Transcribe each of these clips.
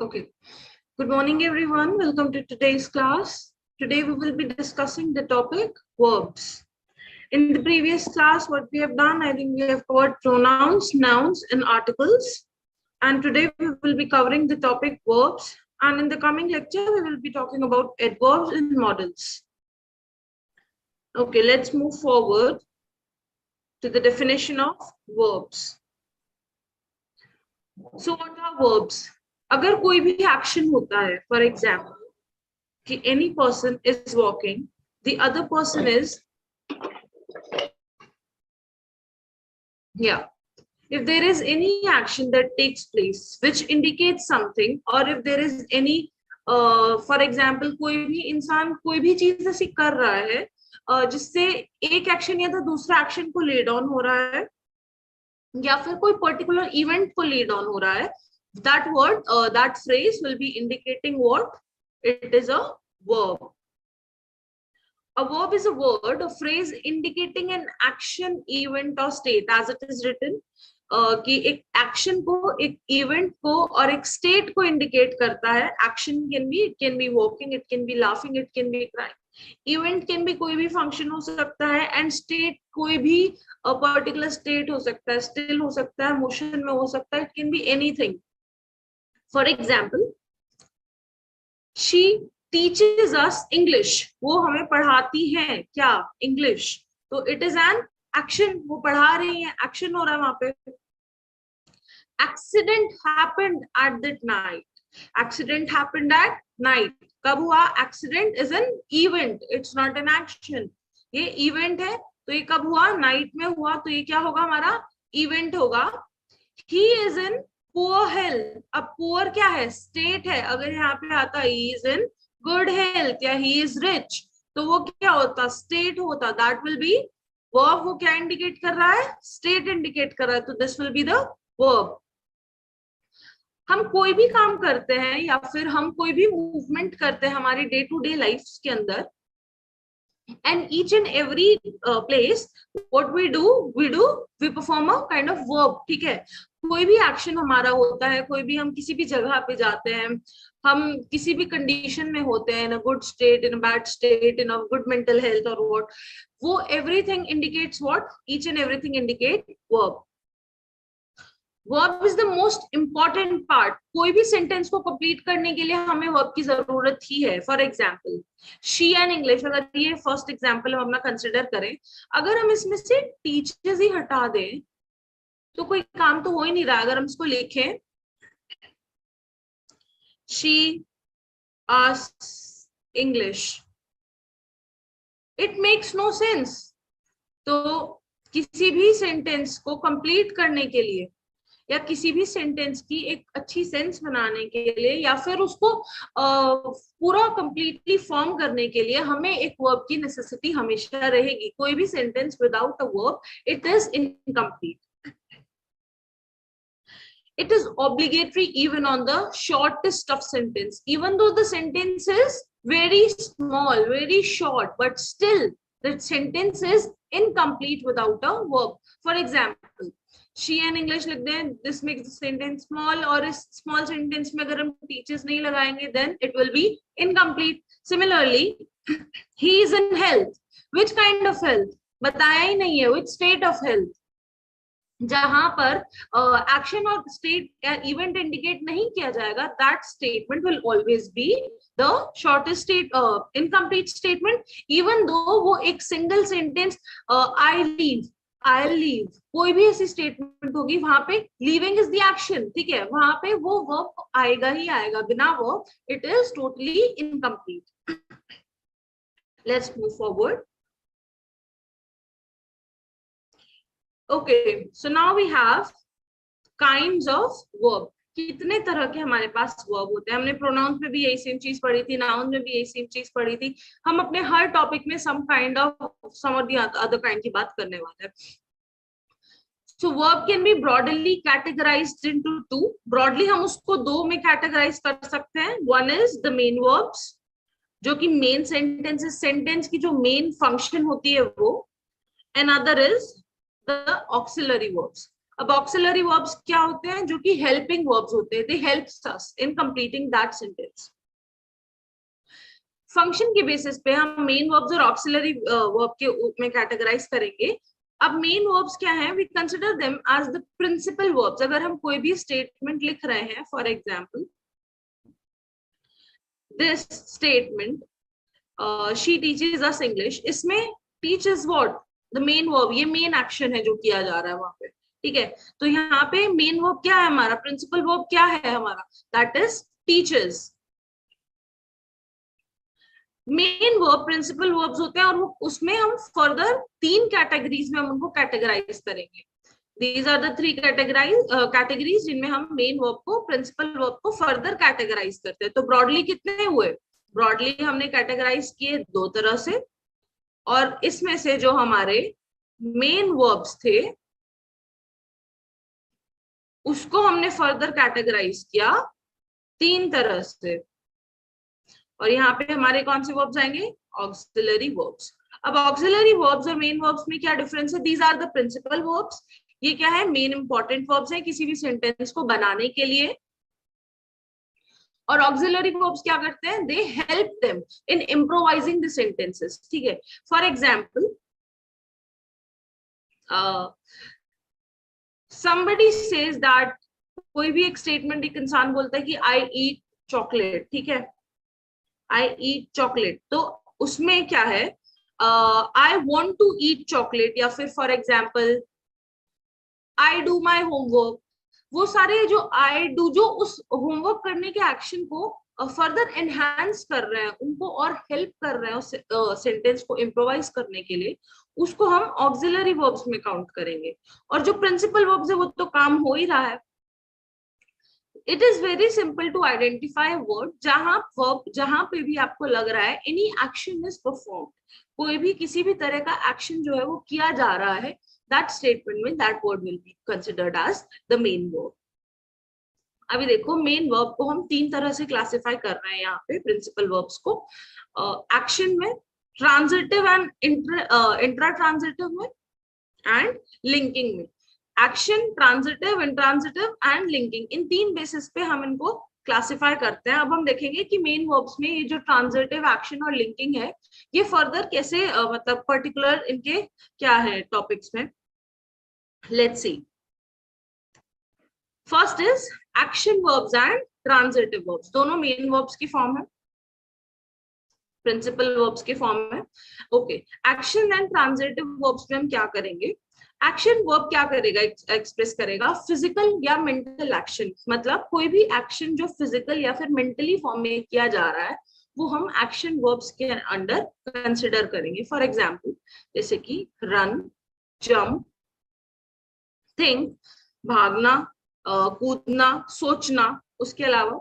Okay. Good morning, everyone. Welcome to today's class. Today we will be discussing the topic verbs. In the previous class, what we have done, I think we have covered pronouns, nouns, and articles. And today we will be covering the topic verbs. And in the coming lecture, we will be talking about adverbs and models. Okay, let's move forward to the definition of verbs. So what are verbs? अगर कोई भी action होता है, for example कि any person is walking, the other person is if there is any action that takes place which indicates something, or if there is any for example कोई भी इंसान कोई भी चीज ऐसी कर रहा है जिससे एक एक्शन या तो दूसरा एक्शन को लीड ऑन हो रहा है, या फिर कोई पर्टिकुलर इवेंट को लीड ऑन हो रहा है, that word, that phrase will be indicating what? It is a verb. A verb is a word, a phrase indicating an action, event or state as it is written. कि एक action को, एक event को और एक state को indicate करता है. Action can be walking, it can B laughing, it can B crying. Event can be कोई भी फंक्शन हो सकता है, एंड स्टेट कोई भी पर्टिकुलर स्टेट हो सकता है, स्टिल हो सकता है, मोशन में हो सकता है, it can be anything. For example, she teaches us English. वो हमें पढ़ाती है क्या? English. तो it is an action. वो पढ़ा रही है, action हो रहा है वहां पे. Accident happened at that night. Accident happened at night. कब हुआ? Accident is an event. It's not an action. ये event है, तो ये कब हुआ? Night में हुआ, तो ये क्या होगा? हमारा event होगा. He is in poor health. अब poor क्या है? State है. अगर यहाँ पे आता he is in good health या he is rich, तो वो क्या होता? State होता. That will be verb. वो क्या indicate कर रहा है? State indicate कर रहा है. तो this will be the verb. हम कोई भी काम करते हैं या फिर हम कोई भी मूवमेंट करते हैं हमारी डे टू डे लाइफ के अंदर, and each and every place what we perform a kind of verb. ठीक है, कोई भी एक्शन हमारा होता है, कोई भी हम किसी भी जगह पे जाते हैं, हम किसी भी कंडीशन में होते हैं, in a good state, in a bad state, in a good mental health और व्हाट, वो everything indicates what? Each and everything indicate verb. Verb is the most important part. कोई भी सेंटेंस को कंप्लीट करने के लिए हमें वर्ब की जरूरत ही है. For example she and English, अगर ये फर्स्ट एग्जाम्पल हम अपना कंसिडर करें, अगर हम इसमें से टीचर्स ही हटा दें तो कोई काम तो हो ही नहीं रहा. अगर हम इसको लिखें she asks English, it makes no sense. तो किसी भी सेंटेंस को कंप्लीट करने के लिए या किसी भी सेंटेंस की एक अच्छी सेंस बनाने के लिए या फिर उसको पूरा कंप्लीटली फॉर्म करने के लिए हमें एक वर्ब की नेसेसिटी हमेशा रहेगी. कोई भी sentence without a verb it is incomplete. It is obligatory even on the shortest of sentence, even though the sentence is very small, very short, but still the sentence is incomplete without a verb. For example, she and English लिख दें, this makes the sentence small, और इस small sentence में अगर हम teachers नहीं लगाएंगे then it will be incomplete. Similarly, he is in health. Which kind of health? बताया ही नहीं है. Which state of health? जहां पर एक्शन और स्टेट या इवेंट इंडिकेट नहीं किया जाएगा, that statement will always be the shortest state, incomplete statement, even though वो एक सिंगल सेंटेंस आई लीव, कोई भी ऐसी स्टेटमेंट होगी वहां पे लीविंग इज द एक्शन. ठीक है, वहां पे वो वर्ब आएगा ही आएगा. बिना verb it is totally incomplete. Let's move forward. Okay, so now we have kinds of verb. कितने तरह के हमारे पास verb होते हैं. हमने pronouns में भी यही सेम चीज पढ़ी थी, nouns में भी यही सेम चीज पढ़ी थी. हम अपने हर टॉपिक में some or the other kind की बात करने वाले हैं. So verb can be broadly categorized into two. Broadly हम उसको दो में categorize कर सकते हैं. One is the main verbs, जो कि main sentences, sentence की जो main function होती है वो. Another is the auxiliary verbs. अब ऑक्सिलरी वर्ब्स क्या होते हैं, जो कि हेल्पिंग वर्ब्स होते हैं, they helps us in completing that sentence. Function के बेसिस पे हम मेन वर्ब्स और ऑक्सिलरी वर्ब के में कैटेगराइज करेंगे। अब मेन वर्ब्स क्या है, we consider them as the principal verbs. अगर हम कोई भी स्टेटमेंट लिख रहे हैं, for example this statement she teaches us English, इसमें teach is what, the main verb, ये मेन एक्शन है जो किया जा रहा है वहां पे, ठीक है। तो यहाँ पे मेन वर्ब क्या है हमारा, प्रिंसिपल वर्ब क्या है हमारा, that is teachers. Main verb principal verbs होते हैं, और वो उसमें हम फर्दर 3 कैटेगरीज में हम उनको कैटेगराइज करेंगे। दीज आर द 3 कैटेगरीज जिनमें हम मेन वर्ब को, प्रिंसिपल वर्ब को फर्दर कैटेगराइज करते हैं। तो ब्रॉडली कितने हुए, ब्रॉडली हमने कैटेगराइज किए 2 तरह से, और इसमें से जो हमारे मेन वर्ब्स थे उसको हमने फर्दर कैटेगराइज किया 3 तरह से। और यहाँ पे हमारे कौन से वर्ब्स आएंगे, ऑक्सिलरी वर्ब्स। अब ऑक्सिलरी वर्ब्स और मेन वर्ब्स में क्या डिफरेंस है, these are the principal verbs, ये क्या है, मेन इंपॉर्टेंट वर्ब्स है किसी भी सेंटेंस को बनाने के लिए। और ऑक्सिलरी वर्ब्स क्या करते हैं, they help them in improvising the sentences, ठीक है। For example somebody says that, कोई भी एक स्टेटमेंट एक इंसान बोलता है कि आई ईट चॉकलेट, ठीक है, आई ईट चॉकलेट, तो उसमें क्या है, I want to eat chocolate, या फिर for example I do my homework. वो सारे जो आई डू, जो उस होमवर्क करने के एक्शन को फर्दर एनहांस कर रहे हैं, उनको और हेल्प कर रहे हैं उस सेंटेंस को इम्प्रोवाइज करने के लिए, उसको हम ऑक्सिलरी वर्ब्स में काउंट करेंगे। और जो प्रिंसिपल वर्ब्स है वो तो काम हो ही रहा है। It is very simple to identify word, जहां पे भी आपको लग रहा है एनी एक्शन इज परफॉर्म, कोई भी किसी भी तरह का एक्शन जो है वो किया जा रहा है, दैट स्टेटमेंट में that word will be considered as the main verb. अभी देखो मेन वर्ब को हम 3 तरह से क्लासिफाई कर रहे हैं यहाँ पे, प्रिंसिपल वर्ब्स को, एक्शन में, ट्रांजिटिव एंड इंट्रा ट्रांजिटिव में, एंड लिंकिंग में। Action, transitive, intransitive and linking, in 3 basis पे हम इनको क्लासिफाई करते हैं। अब हम देखेंगे कि मेन वर्ब्स में ये जो ट्रांजिटिव, एक्शन और लिंकिंग है, ये फर्दर कैसे मतलब पर्टिकुलर इनके क्या है टॉपिक्स में। Let's see, first is action verbs and transitive verbs, दोनों मेन वर्ब्स की फॉर्म है, प्रिंसिपल वर्ब्स की फॉर्म है। Okay, action and transitive verbs में हम क्या करेंगे, एक्शन वर्ब क्या करेगा, एक्सप्रेस करेगा फिजिकल या मेंटल एक्शन, मतलब कोई भी एक्शन जो फिजिकल या फिर मेंटली फॉर्म में किया जा रहा है वो हम एक्शन वर्ब्स के अंडर कंसिडर करेंगे। फॉर एग्जांपल जैसे कि रन, जंप, थिंक, भागना, कूदना, सोचना, उसके अलावा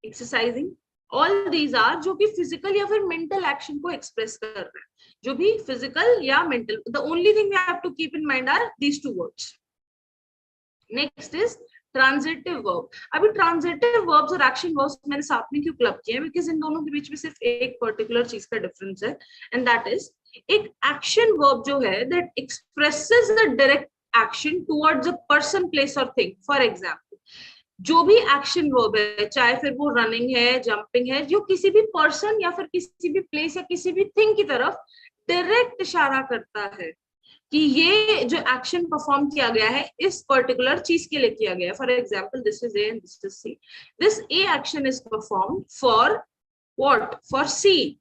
एक्सरसाइजिंग, ऑल दीज आर जो कि फिजिकल या फिर मेंटल एक्शन को एक्सप्रेस कर रहे हैं, जो भी फिजिकल या mental, the only thing we have to keep in mind are these 2 words. Next is transitive verb. अभी ट्रांजिटिव वर्ब्स और एक्शन वर्ब्स मैंने साथ में क्यों क्लब किए हैं, बिकॉज इन दोनों के बीच में सिर्फ एक पर्टिकुलर चीज का डिफरेंस है, एंड दैट इज एक एक्शन वर्ब जो है that expresses the direct action towards a person, place और थिंग। फॉर एग्जांपल जो भी एक्शन वर्ब है, चाहे फिर वो रनिंग है, जंपिंग है, जो किसी भी पर्सन या फिर किसी भी प्लेस या किसी भी थिंग की तरफ डायरेक्ट इशारा करता है कि ये जो एक्शन परफॉर्म किया गया है इस पर्टिकुलर चीज के लिए किया गया है। For example this is A and this is C, this A action is perform for what, for C,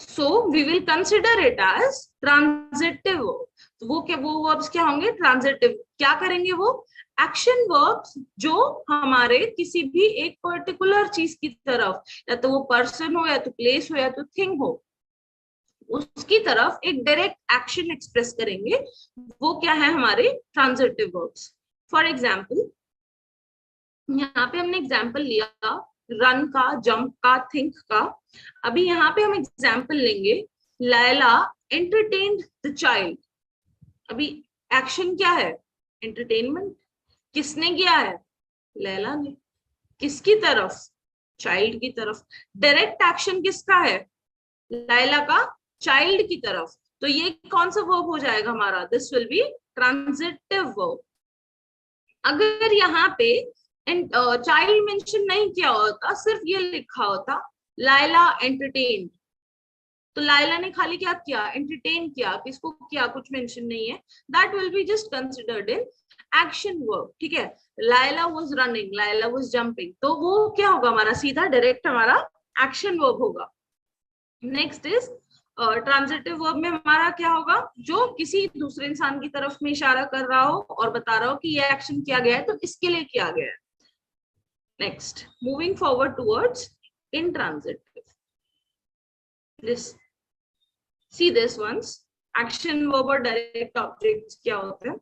so we will consider it as transitive verb। तो वो क्या, वो वर्ब्स क्या होंगे, ट्रांजिटिव। क्या करेंगे वो, एक्शन वर्ब्स जो हमारे किसी भी एक पर्टिकुलर चीज की तरफ, या तो वो पर्सन हो, या तो प्लेस हो, या तो थिंग हो, उसकी तरफ एक डायरेक्ट एक्शन एक्सप्रेस करेंगे, वो क्या है हमारे ट्रांजिटिव वर्ब्स। फॉर एग्जाम्पल यहाँ पे हमने एग्जाम्पल लिया रन का, जंप का, थिंक का। अभी यहाँ पे हम एग्जाम्पल लेंगे लैला एंटरटेन्ड द चाइल्ड। अभी एक्शन क्या है, एंटरटेनमेंट। किसने किया है, लैला ने। किसकी तरफ, चाइल्ड की तरफ। डायरेक्ट एक्शन किसका है, लैला का चाइल्ड की तरफ। तो ये कौन सा वर्ब हो जाएगा हमारा, this will be transitive verb. अगर यहाँ पे चाइल्ड मेंशन नहीं किया होता, सिर्फ ये लिखा होता लाइला एंटरटेन, तो लाइला ने खाली क्या किया, एंटरटेन किया, किसको किया, कुछ मेंशन नहीं है, that will be just considered in action verb. ठीक है, Laila was running, Laila was jumping, तो वो क्या होगा हमारा, सीधा डायरेक्ट हमारा एक्शन वर्ब होगा। नेक्स्ट इज ट्रांजिटिव वर्ब में हमारा क्या होगा, जो किसी दूसरे इंसान की तरफ में इशारा कर रहा हो और बता रहा हो कि ये एक्शन किया गया है तो इसके लिए किया गया है। Next, moving forward towards intransitive, this see this ones, action verb और direct objects क्या होते हैं।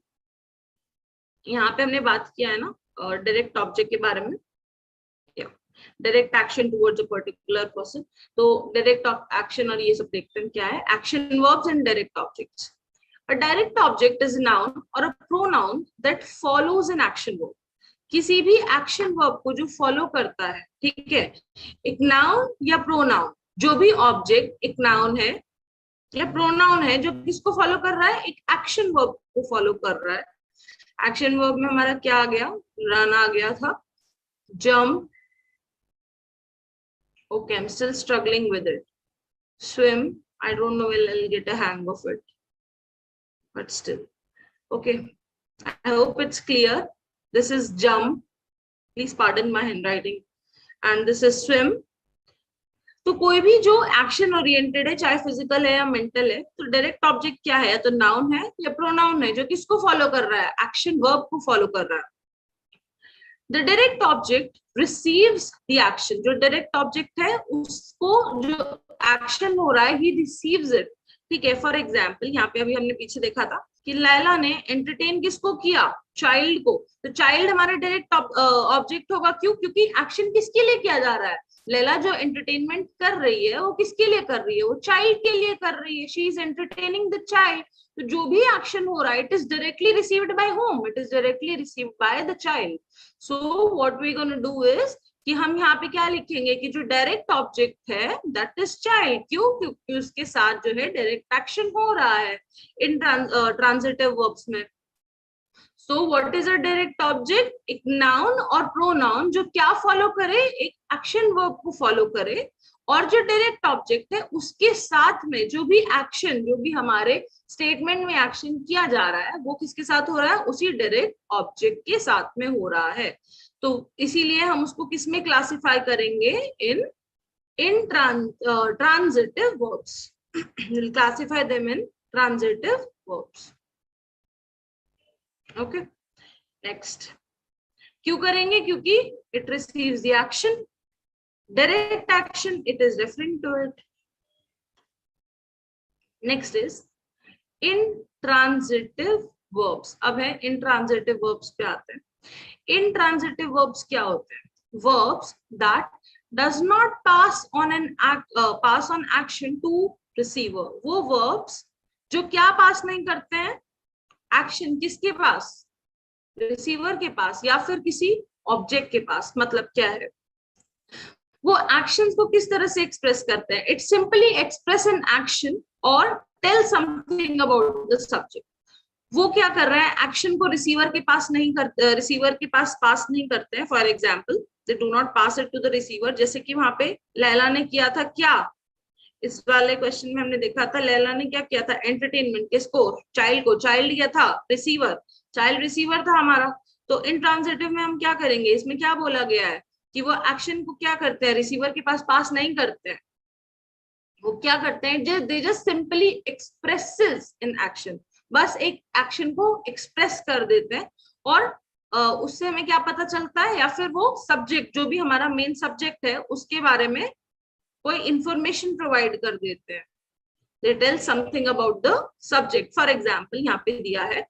यहाँ पे हमने बात किया है ना डायरेक्ट ऑब्जेक्ट के बारे में, direct action towards a particular person, तो डायरेक्ट एक्शन और ये सब देखते हैं क्या है, action verbs and direct objects. A direct object is noun और a pronoun that follows an action verb, किसी भी एक्शन वर्ब को जो फॉलो करता है, ठीक है, एक नाउन या प्रोनाउन, जो भी ऑब्जेक्ट एक नाउन है या प्रोनाउन है जो किसको फॉलो कर रहा है, एक एक्शन वर्ब को फॉलो कर रहा है। एक्शन वर्ब में हमारा क्या आ गया, रन आ गया था, jump, okay, I'm still struggling with it, swim, I don't know when I'll get a hang of it, but still okay, I hope it's clear. This is jump, please pardon my handwriting, and this is swim. तो कोई भी जो action oriented है, चाहे physical है या mental है, तो डायरेक्ट ऑब्जेक्ट क्या है, या तो नाउन है या प्रोनाउन है, जो किसको फॉलो कर रहा है, एक्शन वर्ब को फॉलो कर रहा है। The direct object receives the action, जो डायरेक्ट ऑब्जेक्ट है उसको जो एक्शन हो रहा है, ही रिसीव्स इट। ठीक है, फॉर एग्जाम्पल यहाँ पे अभी हमने पीछे देखा था कि लैला ने एंटरटेन किसको किया, चाइल्ड को, तो चाइल्ड हमारा डायरेक्ट ऑब्जेक्ट होगा, क्यों, क्योंकि एक्शन किसके लिए किया जा रहा है, लैला जो एंटरटेनमेंट कर रही है वो किसके लिए कर रही है, वो चाइल्ड के लिए कर रही है, she is entertaining the child. तो जो भी एक्शन हो रहा है, it is directly received by home, it is directly received by the child. So what we gonna do is कि हम यहाँ पे क्या लिखेंगे कि जो डायरेक्ट ऑब्जेक्ट है दैट इज चाइल्ड, क्यों, क्योंकि उसके साथ जो है डायरेक्ट एक्शन हो रहा है इन ट्रांजिटिव वर्ब्स में। So what is a direct object, एक नाउन और प्रोनाउन जो क्या फॉलो करे, एक एक्शन वर्ब को फॉलो करे, और जो डायरेक्ट ऑब्जेक्ट है उसके साथ में जो भी एक्शन, जो भी हमारे स्टेटमेंट में एक्शन किया जा रहा है वो किसके साथ हो रहा है, उसी डायरेक्ट ऑब्जेक्ट के साथ में हो रहा है। तो इसीलिए हम उसको किस में क्लासिफाई करेंगे, in transitive verbs, classify them in transitive verbs. Okay, next, क्यों करेंगे, क्योंकि it receives the action, direct action, it is referring to it. Next is intransitive verbs. अब है इंट्रांजिटिव वर्ब्स पे आते हैं। इंट्रांजिटिव वर्ब्स क्या होते हैं, verbs that does not pass on action to receiver, वो वर्ब्स जो क्या पास नहीं करते हैं, एक्शन किसके पास, रिसीवर के पास या फिर किसी ऑब्जेक्ट के पास। मतलब क्या है, वो एक्शंस को किस तरह से एक्सप्रेस करते हैं, it simply express an action और tell something about the subject. वो क्या कर रहा है, एक्शन को रिसीवर के पास नहीं करते, रिसीवर के पास पास नहीं करते हैं। For example, they do not pass it to the receiver, जैसे कि वहां पे लैला ने किया था क्या, इस वाले क्वेश्चन में हमने देखा था लैला ने क्या किया था, एंटरटेनमेंट, किसको, चाइल्ड को, चाइल्ड क्या था, रिसीवर, चाइल्ड रिसीवर था हमारा। तो इंट्रांजिटिव में हम क्या करेंगे, इसमें क्या बोला गया है कि वो एक्शन को क्या करते हैं, रिसीवर के पास नहीं करते हैं, वो क्या करते हैं, they just simply expresses in action, बस एक एक्शन को एक्सप्रेस कर देते हैं, और उससे हमें क्या पता चलता है, या फिर वो सब्जेक्ट जो भी हमारा मेन सब्जेक्ट है उसके बारे में कोई इंफॉर्मेशन प्रोवाइड कर देते हैं, they tell something about the subject. For example यहाँ पे दिया है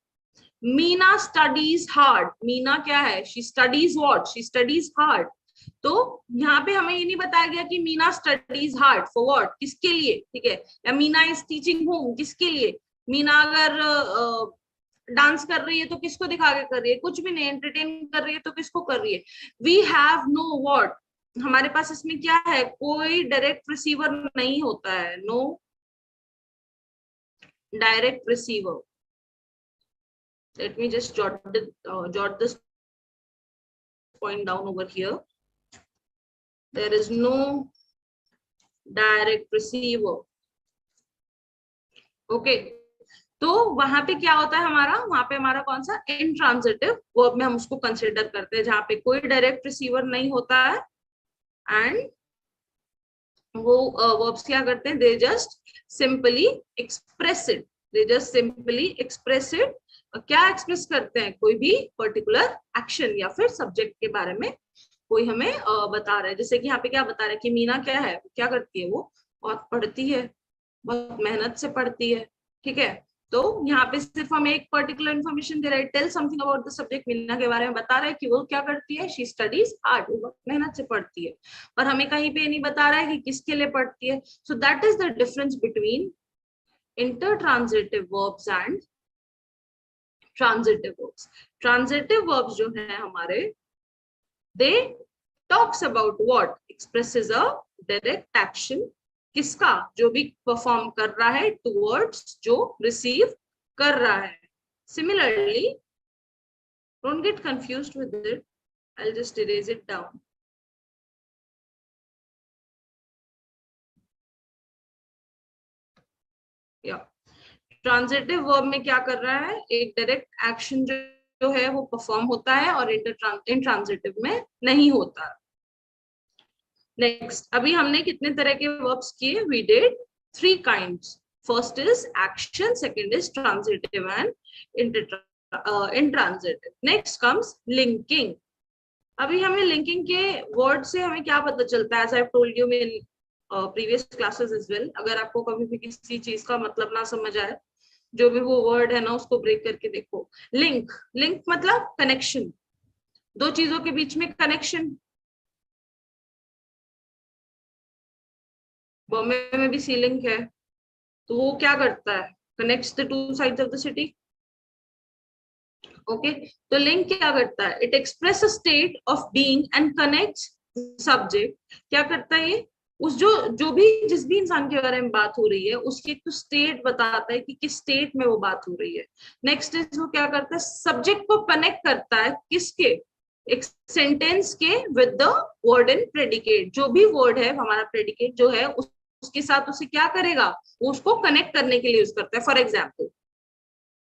मीना स्टडीज हार्ड, मीना क्या है, she studies what, she studies hard. तो यहाँ पे हमें ये नहीं बताया गया कि Meena studies hard for what, किसके लिए, ठीक है, या मीना इज टीचिंग होम, किसके लिए, मीना अगर डांस कर रही है तो किसको दिखा के कर रही है, कुछ भी नहीं, एंटरटेन कर रही है तो किसको कर रही है। वी हैव नो व्हाट, हमारे पास इसमें क्या है, कोई डायरेक्ट रिसीवर नहीं होता है, no direct receiver. Let me just jot this point down over here. There is no direct receiver. Okay. तो वहां पे क्या होता है हमारा, वहां पे हमारा कौन सा इंट्रांजिटिव वर्ब में हम उसको कंसिडर करते हैं, जहां पे कोई डायरेक्ट रिसीवर नहीं होता है एंड वो वर्ब्स क्या करते हैं, they just simply express it, they just simply express it. क्या एक्सप्रेस करते हैं, कोई भी पर्टिकुलर एक्शन या फिर सब्जेक्ट के बारे में कोई हमें बता रहा है। जैसे कि यहाँ पे क्या बता रहा है कि मीना क्या है, क्या करती है, वो बहुत पढ़ती है, बहुत मेहनत से पढ़ती है, ठीक है। तो यहाँ पे सिर्फ हमें एक पर्टिकुलर इन्फॉर्मेशन दे रहा है, tell something about the subject, Meena के बारे में बता रहा है कि वो क्या करती है, शी स्टडीज हार्ड, वो बहुत मेहनत से पढ़ती है, पर हमें कहीं पे नहीं बता रहा है कि किसके लिए पढ़ती है। So that is the difference between intertransitive verbs and transitive verbs. Transitive verbs जो है हमारे, they talks about what, expresses a direct action, किसका, जो भी परफॉर्म कर रहा है टुवर्ड्स जो रिसीव कर रहा है। Similarly, don't get confused with it, I will just erase it down. या ट्रांजिटिव वर्ब में क्या कर रहा है, एक डायरेक्ट एक्शन जो है वो परफॉर्म होता है और इंट्रांजिटिव में नहीं होता। नेक्स्ट, अभी हमने कितने तरह के वर्ब्स किए, we did 3 kinds. First is action, second is transitive and intransitive. Next comes linking. अभी हमें लिंकिंग के वर्ड से हमें क्या पता चलता है, as I told you in previous classes as well, अगर आपको कभी भी किसी चीज का मतलब ना समझ आए, जो भी वो वर्ड है ना, उसको ब्रेक करके देखो। लिंक, लिंक मतलब कनेक्शन, दो चीजों के बीच में कनेक्शन। बॉम्बे में भी सी लिंक है, तो वो क्या करता है, connects the 2 sides of the city. Okay, तो लिंक क्या करता है, it express a state of being and connects subject. क्या करता है ये, उस जो भी जिस भी इंसान के बारे में बात हो रही है उसकी एक तो स्टेट बताता है कि किस स्टेट में वो बात हो रही है। नेक्स्ट इज वो क्या करता है, सब्जेक्ट को कनेक्ट करता है किसके, एक सेंटेंस के with the word and predicate. जो भी वर्ड है हमारा प्रेडिकेट जो है उसके साथ उसे क्या करेगा, वो उसको कनेक्ट करने के लिए यूज करता है। For example,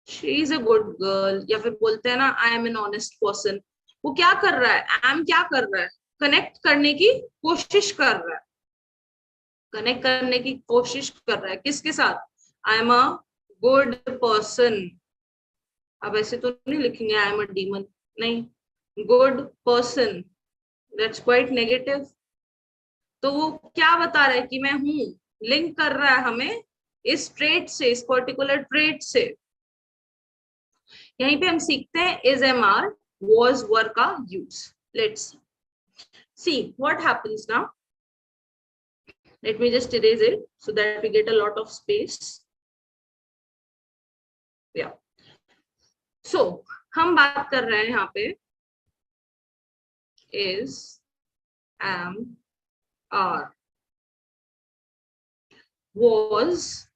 she is a good girl, या फिर बोलते हैं ना I am an honest person. वो क्या कर रहा है, आई एम क्या कर रहा है, कनेक्ट करने की कोशिश कर रहा है, कनेक्ट करने की कोशिश कर रहा है किसके साथ, I am a good person. अब ऐसे तो नहीं लिखेंगे आई एम अ डीमन, नहीं, good person, that's quite negative. तो वो क्या बता रहा है कि मैं हूं, लिंक कर रहा है हमें इस ट्रेट से, इस पर्टिकुलर ट्रेट से। यहीं पे हम सीखते हैं is am are was were का use. Let's see what happens now. Let me just erase it so that we get a lot of space. Yeah. So, हम बात कर रहे हैं यहाँ पे is, am, are, was,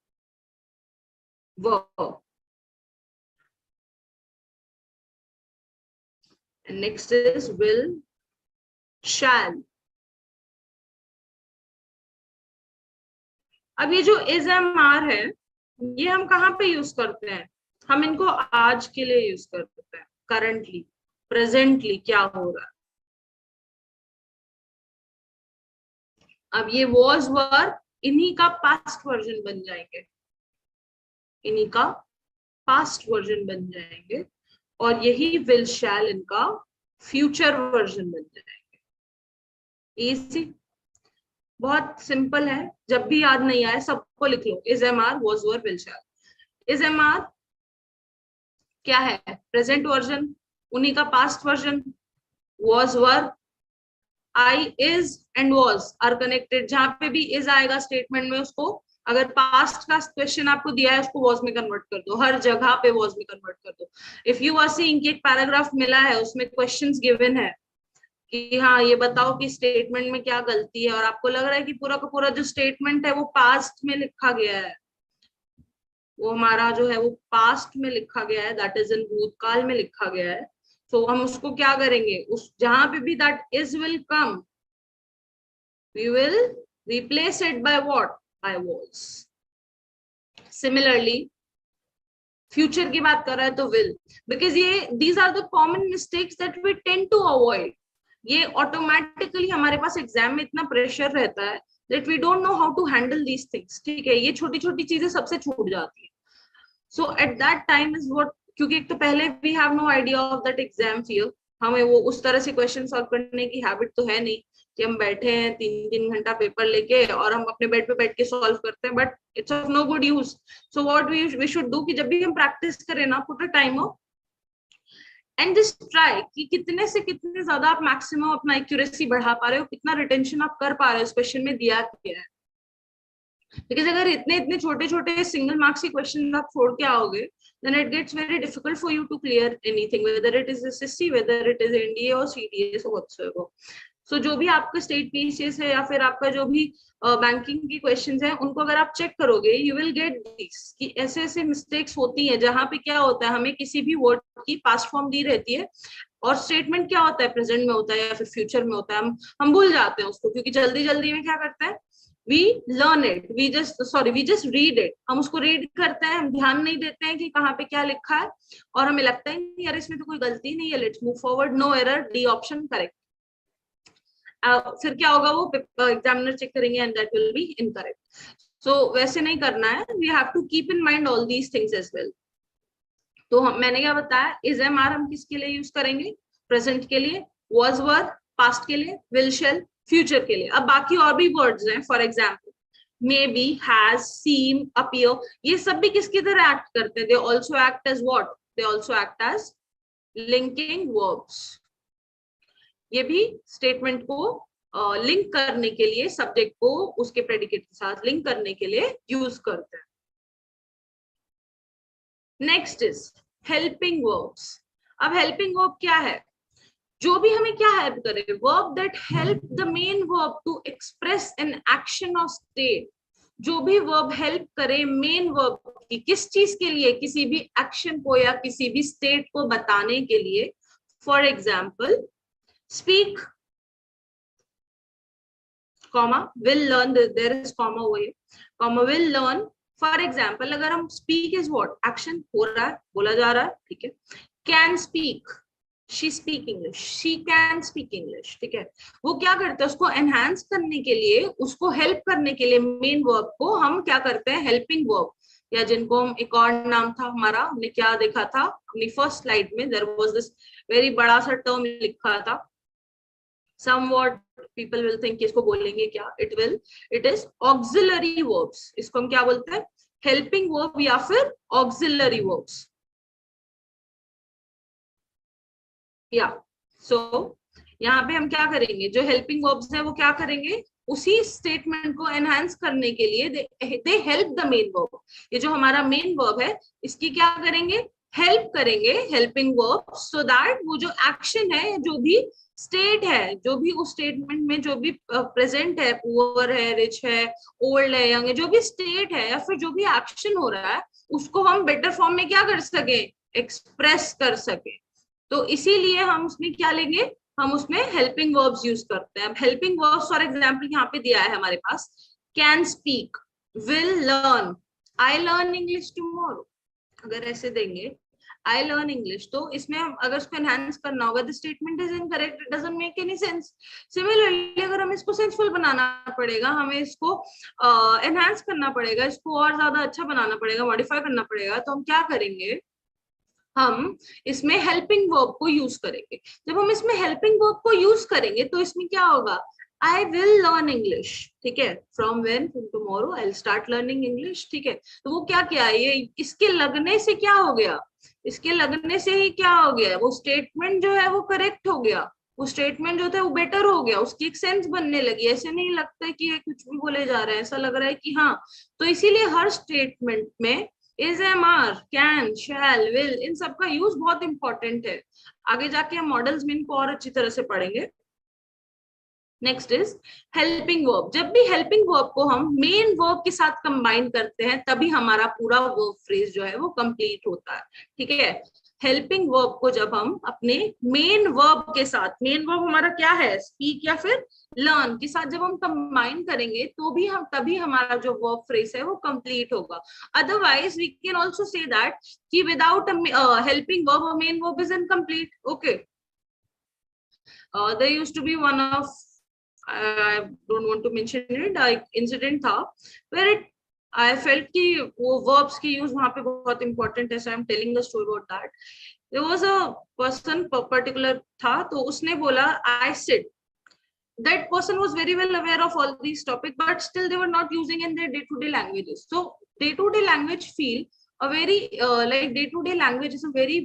were. And next is will, shall. अब ये जो is, am, are है, ये हम कहाँ पे यूज करते हैं, हम इनको आज के लिए यूज करते हैं, करंटली, प्रेजेंटली क्या हो रहा है। अब ये was, were इन्हीं का पास्ट वर्जन बन जाएंगे, इन्हीं का पास्ट वर्जन बन जाएंगे, और यही will, shall इनका फ्यूचर वर्जन बन जाएंगे। इजी, बहुत सिंपल है, जब भी याद नहीं आए सबको लिख लो, is am are was were will shall. Is am are क्या है, प्रेजेंट वर्जन, उन्हीं का past version. Was were, I is and was are connected, जहां पे भी इज आएगा स्टेटमेंट में उसको, अगर पास्ट का क्वेश्चन आपको दिया है उसको वॉज में कन्वर्ट कर दो, हर जगह पे वॉज में कन्वर्ट कर दो। इफ यू आर सीइंग कि एक पैराग्राफ मिला है उसमें क्वेश्चंस गिवन है कि हाँ ये बताओ कि स्टेटमेंट में क्या गलती है, और आपको लग रहा है कि पूरा का पूरा जो स्टेटमेंट है वो पास्ट में लिखा गया है, वो हमारा जो है वो पास्ट में लिखा गया है, दैट इज इन भूतकाल में लिखा गया है। तो हम उसको क्या करेंगे, उस जहां पे भी that is will come, we will replace it by what, by was. Similarly future की बात कर रहा है तो विल, बिकॉज ये these are the common mistakes that we tend to avoid. ये ऑटोमेटिकली हमारे पास एग्जाम में इतना प्रेशर रहता है that we don't know how to handle these things, ठीक है, ये छोटी छोटी चीजें सबसे छूट जाती है। So at that time is what, क्योंकि एक तो पहले we have no idea of that exam fear, हमें वो उस तरह से क्वेश्चन सॉल्व करने की हैबिट तो है नहीं कि हम बैठे हैं 3 3 घंटा पेपर लेके और हम अपने बेड पे बैठ के सॉल्व करते हैं, but it's of no good use. So what we should do कि जब भी हम प्रैक्टिस करें ना, put a timer and just try कि कितने से कितने ज्यादा आप मैक्सिमम अपना एक्यूरेसी बढ़ा पा रहे हो, कितना रिटेंशन आप कर पा रहे हो इस क्वेश्चन में दिया गया है। बिकॉज अगर इतने इतने छोटे छोटे सिंगल मार्क्स के क्वेश्चन आप छोड़ के आओगे, then it gets very difficult for you to clear anything, whether it is SSC, whether it is NDA or CDA or whatsoever. So जो भी आपका स्टेट पीसीएस है या फिर आपका जो भी बैंकिंग की क्वेश्चंस है, उनको अगर आप चेक करोगे, यू विल गेट दिस कि ऐसे ऐसे मिस्टेक्स होती हैं जहां पे क्या होता है, हमें किसी भी वर्ड की पास्ट फॉर्म दी रहती है और स्टेटमेंट क्या होता है, प्रेजेंट में होता है या फिर फ्यूचर में होता है, हम भूल जाते हैं उसको, क्योंकि जल्दी जल्दी में क्या करते हैं, we learn it, we just read it, हम उसको रीड करते हैं, हम ध्यान नहीं देते हैं कि कहाँ पे क्या लिखा है, और हमें लगता है यार इसमें तो कोई गलती नहीं है, let's move forward, no error, D option correct. फिर क्या होगा, वो एग्जामिनर चेक करेंगे and that will be incorrect. So वैसे नहीं करना है, we have to keep in mind all these things as well. तो मैंने क्या बताया, इज एम आर हम किसके लिए यूज करेंगे, प्रेजेंट के लिए, वाज वर पास्ट के लिए, विल शेल फ्यूचर के लिए। अब बाकी और भी वर्ड्स हैं, for example may be, has, seem, appear, ये सब भी किसकी तरह एक्ट करते हैं, they also act as what, they also act as linking verbs. ये भी स्टेटमेंट को लिंक करने के लिए, सब्जेक्ट को उसके प्रेडिकेट के साथ लिंक करने के लिए यूज करते हैं। Next is helping verbs. अब हेल्पिंग वर्ब क्या है, जो भी हमें क्या हेल्प करे, verb that help the main verb to express an action और स्टेट। जो भी वर्ब हेल्प करे मेन वर्ब की, किस चीज के लिए, किसी भी एक्शन को या किसी भी स्टेट को बताने के लिए। For example speak, comma, will learn, there is comma over here, comma, will learn. For example अगर हम स्पीक इज व्हाट, एक्शन हो रहा है, बोला जा रहा है, ठीक है। Can speak, she speak English, she can speak English, ठीक है। वो क्या करते हैं, उसको एनहांस करने के लिए, उसको हेल्प करने के लिए मेन वर्ब को हम क्या करते हैं, हेल्पिंग वर्ब, या जिनको हम, एक और नाम था हमारा, हमने क्या देखा था अपनी फर्स्ट स्लाइड में, देयर वाज दिस वेरी बड़ा सा टर्म लिखा था, somewhat people will think इसको बोलेंगे क्या, it is auxiliary verbs। इसको हम क्या बोलते हैं, helping verb या फिर auxiliary verbs। या सो यहाँ पे हम क्या करेंगे, जो हेल्पिंग वर्ब्स है वो क्या करेंगे, उसी स्टेटमेंट को एनहांस करने के लिए they help the main verb. ये जो हमारा मेन वर्ब है, इसकी क्या करेंगे, हेल्प करेंगे, हेल्पिंग वर्ब, सो दैट वो जो एक्शन है, जो भी स्टेट है, जो भी उस स्टेटमेंट में जो भी प्रेजेंट है, पुअर है, रिच है, ओल्ड है, यंग है, जो भी स्टेट है या फिर जो भी एक्शन हो रहा है, उसको हम बेटर फॉर्म में क्या कर सके, एक्सप्रेस कर सके। तो इसीलिए हम उसमें क्या लेंगे, हम उसमें हेल्पिंग वर्ब्स यूज करते हैं। अब हेल्पिंग वर्ब्स फॉर एग्जांपल यहाँ पे दिया है हमारे पास, can speak, will learn, I learn English tomorrow. अगर ऐसे देंगे आई लर्न इंग्लिश, तो इसमें हम अगर उसको एनहांस करना होगा, the statement is incorrect, it doesn't make any sense. Similarly अगर हमें इसको सेंसफुल बनाना पड़ेगा, हमें इसको एनहांस करना पड़ेगा, इसको और ज्यादा अच्छा बनाना पड़ेगा, मॉडिफाई करना पड़ेगा, तो हम क्या करेंगे, हम इसमें हेल्पिंग वर्ब को यूज करेंगे। जब हम इसमें हेल्पिंग वर्ब को यूज करेंगे तो इसमें क्या होगा, आई विल लर्न इंग्लिश, ठीक है, from when, from tomorrow I will start learning English, ठीक है। तो वो क्या किया, ये इसके लगने से क्या हो गया, इसके लगने से ही क्या हो गया, वो स्टेटमेंट जो है वो करेक्ट हो गया, वो स्टेटमेंट जो था वो बेटर हो गया, उसकी एक सेंस बनने लगी। ऐसे नहीं लगता है कि ये कुछ भी बोले जा रहे हैं, ऐसा लग रहा है कि हाँ। तो इसीलिए हर स्टेटमेंट में is, am are, can, shall, will, इन सब का यूज बहुत इंपॉर्टेंट है। आगे जाके हम मॉडल्स में इनको और अच्छी तरह से पढ़ेंगे। Next is helping verb. जब भी हेल्पिंग वर्ब को हम मेन वर्ब के साथ कंबाइन करते हैं तभी हमारा पूरा वर्ब फ्रेज जो है वो कंप्लीट होता है, ठीक है। हेल्पिंग वर्ब को जब हम अपने मेन वर्ब के साथ, मेन वर्ब हमारा क्या है, स्पीक या फिर लर्न के साथ जब हम कंबाइन करेंगे तो भी हम तभी हमारा जो वर्ब फ्रेज है वो कंप्लीट होगा। Otherwise we can also say that कि without helping verb main verb is incomplete. Okay, there used to be one of, I don't want to mention it, incident था where it I felt कि वो verbs की use वहाँ पे बहुत important है, so I'm telling the story about that. There was a person particular था, तो उसने बोला I sit. That person was very well aware of all these topics, but still they were not using in their day-to-day languages. So day-to-day language feel a very like day-to-day language is a very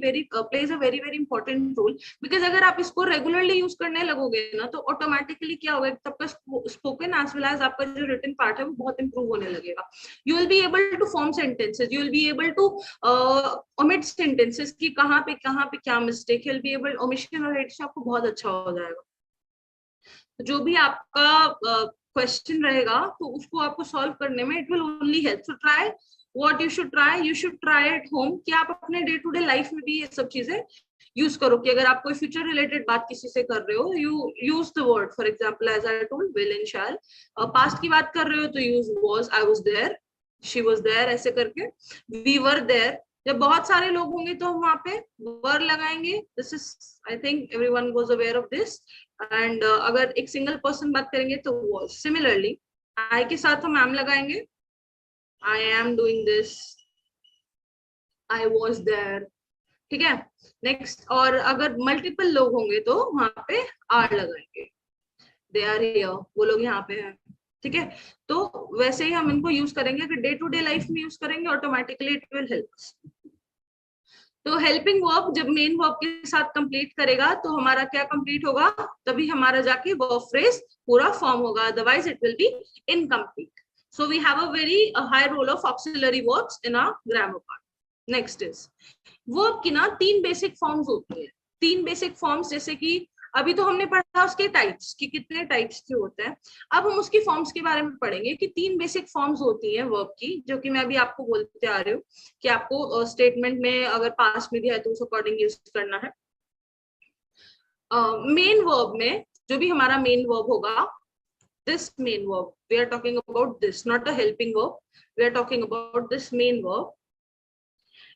plays a very important role, because अगर आप इसको regularly use करने लगोगे ना तो automatically क्या होगा, आपका spoken as well as आपका जो written part है वो बहुत improve होने लगेगा. You will be able to form sentences, you will be able to omit sentences कि कहाँ पे क्या mistake है, you'll be able omission और edition आपको बहुत अच्छा हो जाएगा. जो भी आपका क्वेश्चन रहेगा तो उसको आपको सॉल्व करने में it will only help. So try what you should try at home कि आप अपने डे टू डे लाइफ में भी ये सब चीजें यूज करो. कि अगर आप कोई फ्यूचर रिलेटेड बात किसी से कर रहे हो, you use the word, for example as I told will and shall. Past की बात कर रहे हो तो use was, I was there, she was there, ऐसे करके. वी वर देयर, जब बहुत सारे लोग होंगे तो हम वहां पे वर लगाएंगे. This is, I think everyone was aware of this. And अगर एक सिंगल पर्सन बात करेंगे तो वाज. सिमिलरली आई के साथ हम एम लगाएंगे, I am doing this, I was there, ठीक है. नेक्स्ट, और अगर मल्टीपल लोग होंगे तो वहां पे आर लगाएंगे, दे आर हियर, वो लोग यहाँ पे हैं, ठीक है. तो वैसे ही हम इनको यूज करेंगे, अगर डे टू डे लाइफ में यूज करेंगे ऑटोमेटिकली इट विल हेल्प. तो हेल्पिंग वर्ब जब मेन वर्ब के साथ कंप्लीट करेगा तो हमारा क्या कंप्लीट होगा, तभी हमारा जाके वर्ब फ्रेज पूरा फॉर्म होगा, otherwise it will be incomplete. So we have a very high role of auxiliary verbs in our grammar part. Next is verb की ना 3 बेसिक फॉर्म्स होती है. 3 बेसिक फॉर्म्स, जैसे कि अभी तो हमने पढ़ा उसके टाइप्स कि कितने टाइप्स के होते हैं. अब हम उसकी फॉर्म्स के बारे में पढ़ेंगे कि 3 बेसिक फॉर्म्स होती हैं वर्ब की, जो कि मैं अभी आपको बोलते आ रही हूँ कि आपको स्टेटमेंट में अगर पास में दिया है तो उस अकॉर्डिंग यूज करना है. मेन वर्ब में जो भी हमारा मेन वर्ब होगा, this main verb, we are talking about this, not a helping verb, we are talking about this main verb.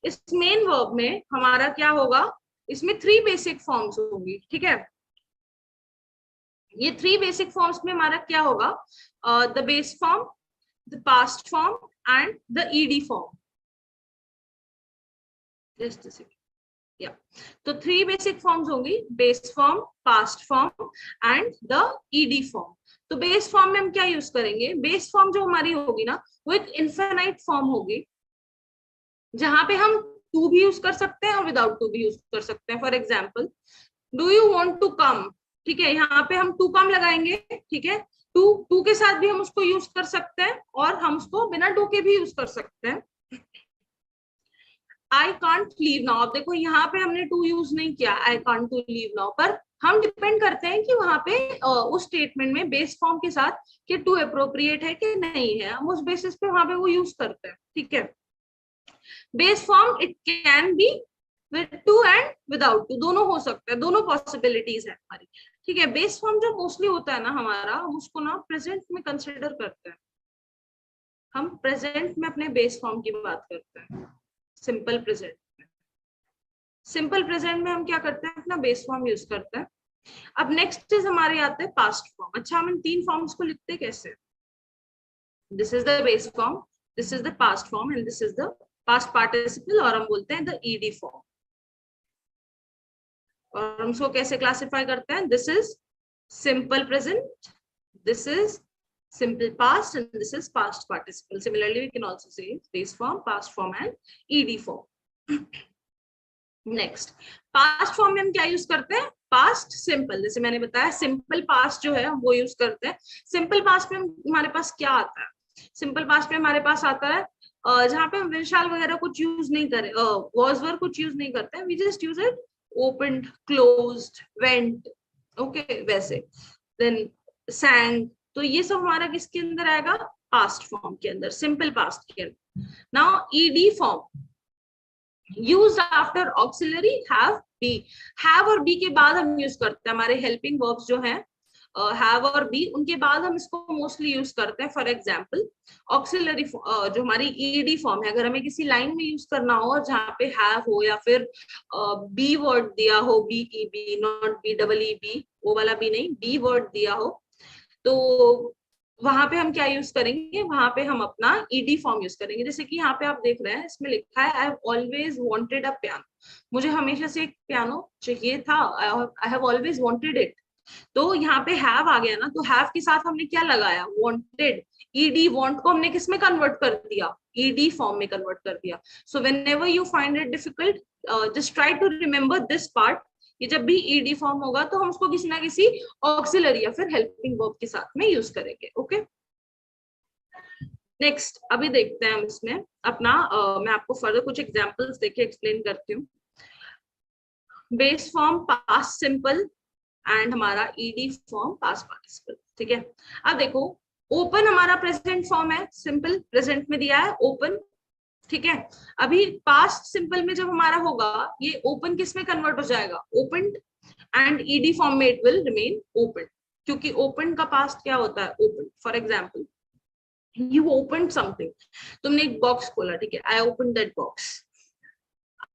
इस मेन वर्ब में हमारा क्या होगा, इसमें 3 बेसिक फॉर्म्स होंगी, ठीक है. ये 3 बेसिक फॉर्म्स में हमारा क्या होगा, the base form, the past form and the ED form. Just a second, या, तो 3 बेसिक फॉर्म्स होंगी, base form, past form and the ED form. तो बेस फॉर्म में हम क्या यूज करेंगे, बेस फॉर्म जो हमारी होगी ना वो एक इनफिनाइट फॉर्म होगी, जहां पे हम टू भी यूज कर सकते हैं और विदाउट टू भी यूज कर सकते हैं. For example, do you want to come, ठीक है, यहाँ पे हम टू कम लगाएंगे, ठीक है. टू के साथ भी हम उसको यूज कर सकते हैं और हम उसको बिना टू के भी यूज कर सकते हैं. आई कांट लीव नाउ, अब देखो यहाँ पे हमने टू यूज नहीं किया, I can't to leave now, पर हम डिपेंड करते हैं कि वहां पे उस स्टेटमेंट में बेस फॉर्म के साथ कि टू अप्रोप्रिएट है कि नहीं है, हम उस बेसिस पे वहां पे वो यूज करते हैं, ठीक है. Base form it can be with to and without to, दोनों हो सकता है, दोनों पॉसिबिलिटीज है हमारी, ठीक है. बेस फॉर्म जो मोस्टली होता है ना हमारा, हम उसको ना प्रेजेंट में कंसिडर करते हैं, हम प्रेजेंट में अपने बेस फॉर्म की बात करते हैं. सिंपल प्रेजेंट में, सिंपल प्रेजेंट में हम क्या करते हैं, अपना बेस फॉर्म यूज करते हैं. अब नेक्स्ट चीज हमारे आते हैं पास्ट फॉर्म. अच्छा, हम इन 3 फॉर्म्स को लिखते कैसे, this is the base form, this is the past form and this is the past participle, और हम बोलते हैं द ईडी फॉर्म. और हम उसको कैसे क्लासिफाई करते हैं, this is simple present, this is simple past and this is past participle. Similarly we can also say base form, past form and ed form. Next, past form में हम क्या use करते हैं, past simple, जैसे मैंने बताया simple past जो है हम वो यूज करते हैं. simple past में हमारे पास क्या आता है, simple past में हमारे पास आता है जहाँ पे हम विशाल वगैरह कुछ यूज नहीं करें, was were कुछ यूज नहीं करते हैं, we just use it opened, closed, went, okay, वैसे. Then sang, तो ये सब हमारा किसके अंदर आएगा, पास्ट फॉर्म के अंदर, सिंपल पास्ट के अंदर. Now ED form used after auxiliary have be. Have और बी के बाद हम यूज करते हैं हमारे हेल्पिंग वर्ब्स जो हैं, हैव और बी, उनके बाद हम इसको मोस्टली यूज करते हैं. फॉर एग्जांपल ऑक्सिलरी जो हमारी ईडी फॉर्म है, अगर हमें किसी लाइन में यूज करना हो और जहाँ पे हैव हो या फिर बी वर्ड दिया हो, B E be, not B double E bee, वो वाला बी नहीं, बी वर्ड दिया हो, तो वहां पे हम क्या यूज करेंगे, वहां पे हम अपना ईडी फॉर्म यूज करेंगे. जैसे कि यहाँ पे आप देख रहे हैं, इसमें लिखा है I have always wanted a piano. मुझे हमेशा से एक पियानो चाहिए था, I have always wanted it. तो यहाँ पे हैव आ गया ना, तो हैव के साथ हमने क्या लगाया, वांटेड. ईडी वांट को हमने किस में कन्वर्ट कर दिया, ईडी फॉर्म में कन्वर्ट कर दिया. So whenever you find it difficult, just try to remember this part, कि जब भी ईडी फॉर्म होगा तो हम उसको किसी ना किसी ऑक्सिलरी या फिर हेल्पिंग वर्ब के साथ में यूज करेंगे. ओके, नेक्स्ट अभी देखते हैं हम इसमें अपना, मैं आपको फर्दर कुछ एग्जांपल्स देके एक्सप्लेन करती हूँ. Base form past simple and हमारा ईडी फॉर्म पास्ट पार्टिसिपल. ठीक है, अब देखो ओपन हमारा प्रेजेंट फॉर्म है, सिंपल प्रेजेंट में दिया है ओपन. ठीक है, अभी पास्ट सिंपल में जब हमारा होगा, ये ओपन किस में कन्वर्ट हो जाएगा, ओपन्ड, एंड ईडी फॉर्म में इट विल रिमेन ओपन, क्योंकि ओपन का पास्ट क्या होता है, open. For example you open something, तुमने एक बॉक्स खोला, ठीक है, I open that box,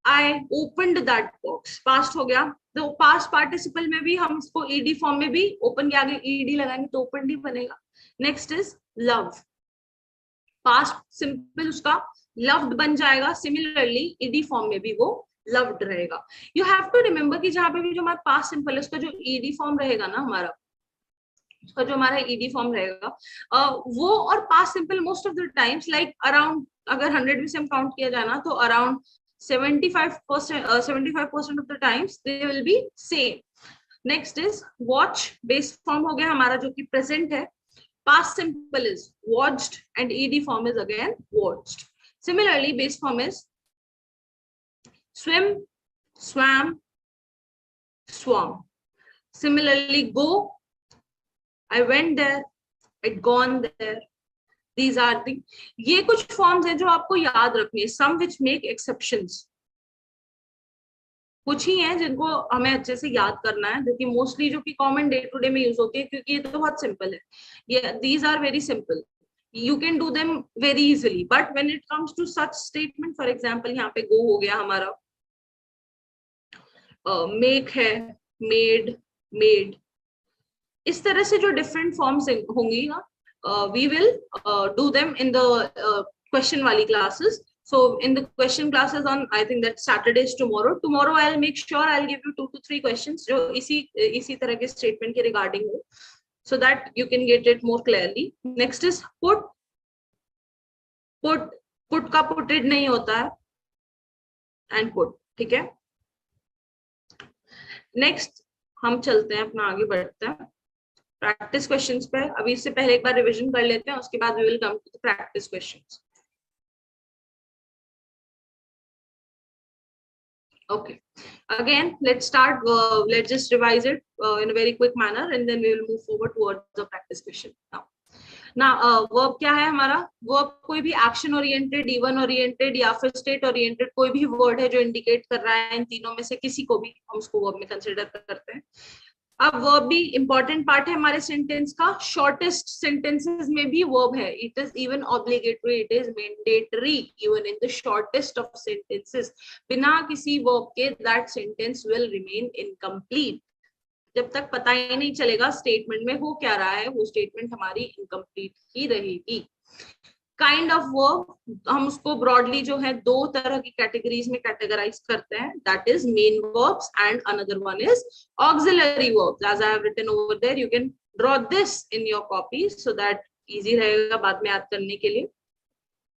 I opened that box, past हो गया. तो पास्ट पार्टिसिपल में भी हम इसको ईडी फॉर्म में भी ओपन के आगे ईडी लगाएंगे तो ओपन ही बनेगा. Next is love, past simple उसका लव्ड बन जाएगा, सिमिलरली ईडी फॉर्म में भी वो लव्ड रहेगा. यू हैव टू रिमेम्बर कि जहां पे भी जो हमारा पास्ट सिंपल है, उसका जो ईडी फॉर्म रहेगा ना, हमारा उसका जो हमारा ईडी फॉर्म रहेगा, वो और past simple most of the times like around, अगर 100 में से हम काउंट किया जाए ना, तो around 75% of the times they will be same. Next is watch, base form हो गया हमारा जो कि प्रेजेंट है. Past simple is watched and ed form is again watched. Similarly, base form is swim, swam, swam. Similarly, go, I went there, I'd gone there. These are the, ये कुछ forms हैं जो आपको याद रखनी है. Some which make exceptions. कुछ ही हैं जिनको हमें अच्छे से याद करना है, जो कि मोस्टली जो कि कॉमन डे टू डे में यूज होती है, क्योंकि ये तो बहुत सिंपल है. ये these are very simple, you can do them very easily. But when it comes to such statement, for example यहाँ पे गो हो गया हमारा, मेक है, मेड, मेड, इस तरह से जो डिफरेंट फॉर्म्स होंगी ना, we will do them in the question वाली classes. So in the question classes on, I think that Saturday is tomorrow. Tomorrow I'll make sure I'll give you 2 to 3 questions जो इसी तरह के statement के regarding हो, so that you can get it more clearly. Next is put. Put का putted नहीं होता है, and put. ठीक है. Next हम चलते हैं, अपना आगे बढ़ते हैं practice questions पे. अभी इससे पहले एक बार revision कर लेते हैं, उसके बाद we will come to the practice questions. Okay, again let's start, let's just revise it in a very quick manner, and then we will move forward towards the practice question. now verb क्या है हमारा, verb कोई भी action oriented, even oriented या फिर state oriented कोई भी word है जो indicate कर रहा है इन तीनों में से किसी को भी हम उसको verb में consider करते हैं. अब वर्ब भी इंपॉर्टेंट पार्ट है हमारे सेंटेंस का. शॉर्टेस्ट सेंटेंसेस में भी वर्ब है. It is even obligatory, it is mandatory even in the shortest of sentences. बिना किसी वर्ब के that sentence will remain incomplete. जब तक पता ही नहीं चलेगा स्टेटमेंट में हो क्या रहा है, वो स्टेटमेंट हमारी इनकम्प्लीट ही रहेगी. काइंड ऑफ वर्ब हम उसको ब्रॉडली जो है 2 तरह की कैटेगरीज में कैटेगराइज करते हैं. That is main verbs and another one is auxiliary verbs. As I have written over there, you can draw this in your copy so that easy रहेगा बाद में याद करने के लिए,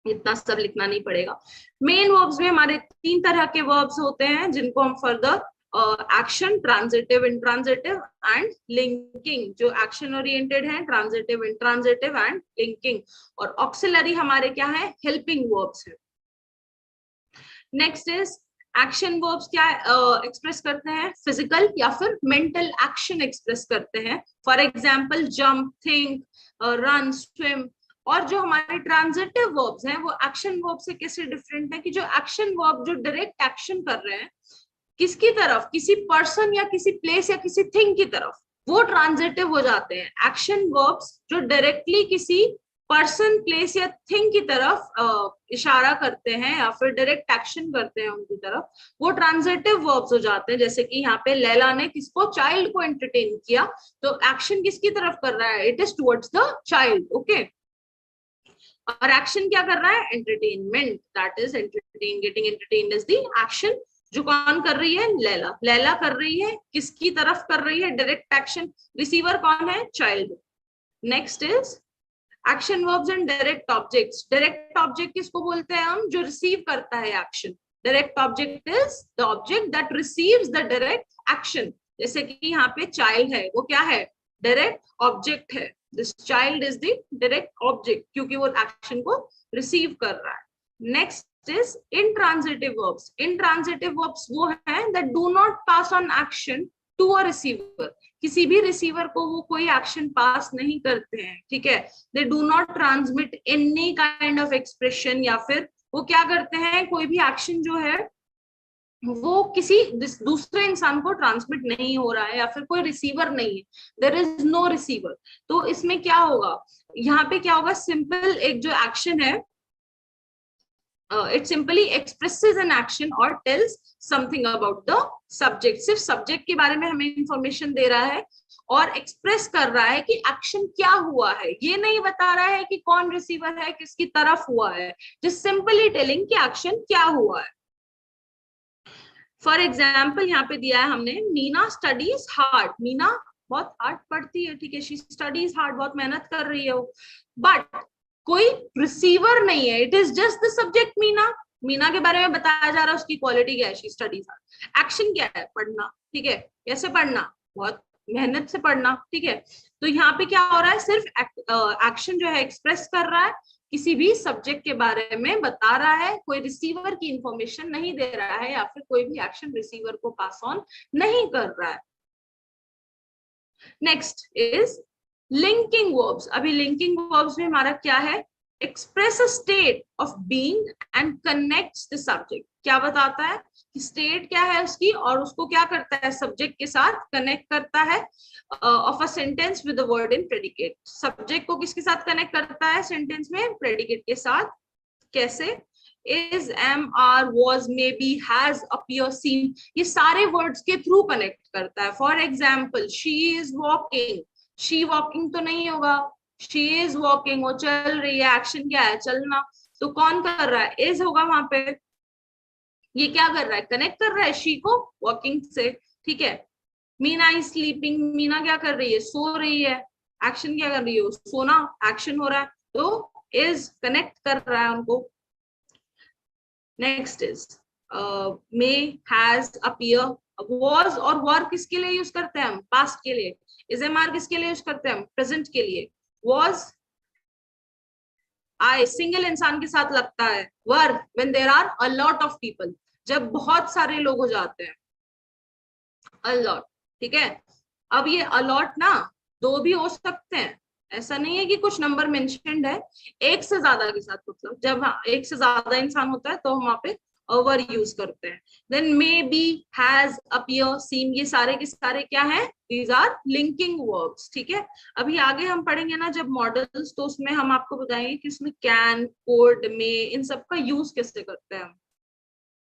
इतना सब लिखना नहीं पड़ेगा. मेन वर्ब्स में हमारे 3 तरह के वर्ब्स होते हैं जिनको हम further action, transitive, intransitive and linking. जो एक्शन ओरिएंटेड है, ट्रांजिटिव, इंट्रांजिटिव एंड लिंकिंग. और ऑक्सिलरी हमारे क्या है, हेल्पिंग वर्ब्स है. नेक्स्ट इज एक्शन वर्ब्स क्या एक्सप्रेस करते हैं, फिजिकल या फिर मेंटल एक्शन एक्सप्रेस करते हैं। For example jump, think, run, swim. और जो हमारे ट्रांजिटिव वर्ब्स हैं वो एक्शन वर्ब से कैसे डिफरेंट है कि जो एक्शन वर्ब जो डायरेक्ट एक्शन कर रहे हैं किसकी तरफ, किसी पर्सन या किसी प्लेस या किसी थिंग की तरफ, वो ट्रांजिटिव हो जाते हैं। एक्शन वर्ब्स जो डायरेक्टली किसी पर्सन, प्लेस या थिंग की तरफ इशारा करते हैं या फिर डायरेक्ट एक्शन करते हैं उनकी तरफ, वो ट्रांजिटिव वर्ब्स हो जाते हैं। जैसे कि यहाँ पे लैला ने किसको, चाइल्ड को एंटरटेन किया, तो एक्शन किसकी तरफ कर रहा है, it is towards the child. Okay, और एक्शन क्या कर रहा है, entertainment, that is entertain, getting entertained is the action. जो कौन कर रही है, लैला, लैला कर रही है, किसकी तरफ कर रही है, डायरेक्ट एक्शन। रिसीवर कौन है, child. Next is action verbs and direct objects. Direct object किसको बोलते हैं हम, जो रिसीव करता है action. Direct object is the object that receives the direct action. जैसे कि यहाँ पे चाइल्ड है, वो क्या है, डायरेक्ट ऑब्जेक्ट है। This child is the direct object क्योंकि वो एक्शन को रिसीव कर रहा है। Next is intransitive verbs. Intransitive verbs वो हैं that do not pass on action to a receiver. किसी भी रिसीवर को वो कोई एक्शन पास नहीं करते हैं, ठीक है। दे do not transmit any kind of expression, या फिर वो क्या करते हैं, कोई भी एक्शन जो है वो किसी दूसरे इंसान को ट्रांसमिट नहीं हो रहा है या फिर कोई रिसीवर नहीं है, देयर इज नो रिसीवर। तो इसमें क्या होगा, यहाँ पे क्या होगा, सिंपल एक जो एक्शन है, it simply expresses an action or tells something about the subject. सिर्फ सब्जेक्ट के बारे में हमें इंफॉर्मेशन दे रहा है और एक्सप्रेस कर रहा है कि एक्शन क्या हुआ है, ये नहीं बता रहा है कि कौन रिसीवर है, किसकी तरफ हुआ है, जस्ट सिंपली टेलिंग कि एक्शन क्या हुआ है। फॉर एग्जाम्पल यहाँ पे दिया है हमने, मीना स्टडीज हार्ड। मीना बहुत हार्ड पढ़ती है, ठीक है, शी स्टडीज हार्ड, बहुत मेहनत कर रही है वो, बट कोई रिसीवर नहीं है, it is just the subject Meena. Meena के बारे में बताया जा रहा है, उसकी क्वालिटी क्या है, शी स्टडीज हार्ड। एक्शन क्या है, पढ़ना, ठीक है, कैसे पढ़ना, बहुत मेहनत से पढ़ना, ठीक है। तो यहाँ पे क्या हो रहा है, सिर्फ एक्शन जो है एक्सप्रेस कर रहा है, किसी भी सब्जेक्ट के बारे में बता रहा है, कोई रिसीवर की इंफॉर्मेशन नहीं दे रहा है या फिर कोई भी एक्शन रिसीवर को पास ऑन नहीं कर रहा है। Next is linking verbs. अभी लिंकिंग वर्ब्स में हमारा क्या है, express a state of being and connects the subject. क्या बताता है कि स्टेट क्या है उसकी और उसको क्या करता है, सब्जेक्ट के साथ कनेक्ट करता है। Of a sentence with the word in predicate. Subject को किसके साथ कनेक्ट करता है सेंटेंस में, प्रेडिकेट के साथ। कैसे, is, am, are, was, may be, has, appear, seem, ये सारे वर्ड्स के थ्रू कनेक्ट करता है। For example she is walking, she walking तो नहीं होगा, she is walking, वो चल रही है, एक्शन क्या है, चलना, तो कौन कर रहा है, is होगा वहां पे। ये क्या कर रहा है, कनेक्ट कर रहा है she को walking से, ठीक है। मीना इज स्लीपिंग, मीना क्या कर रही है, सो रही है, एक्शन क्या कर रही है, सोना, एक्शन हो रहा है, तो is कनेक्ट कर रहा है उनको। Next is may, has, appear. was और were किसके लिए यूज करते हैं हम, पास्ट के लिए। is, am, are किसके लिए यूज करते हैं हम, प्रेजेंट के लिए। was, I सिंगल इंसान के साथ लगता है। were when there are a lot of people, जब बहुत सारे लोग हो जाते हैं, a lot, ठीक है। अब ये a lot ना दो भी हो सकते हैं, ऐसा नहीं है कि कुछ नंबर मेंशन्ड है, एक से ज्यादा के साथ, मतलब जब एक से ज्यादा इंसान होता है तो हम वहां पे ओवर यूज करते हैं। Then may be, has, appear, seem, ये सारे के सारे क्या हैं, दीज आर लिंकिंग वर्ब्स, ठीक है। अभी आगे हम पढ़ेंगे ना जब मॉडल्स, तो उसमें हम आपको बताएंगे कि उसमें कैन, कोड, मे, इन सब का यूज कैसे करते हैं हम।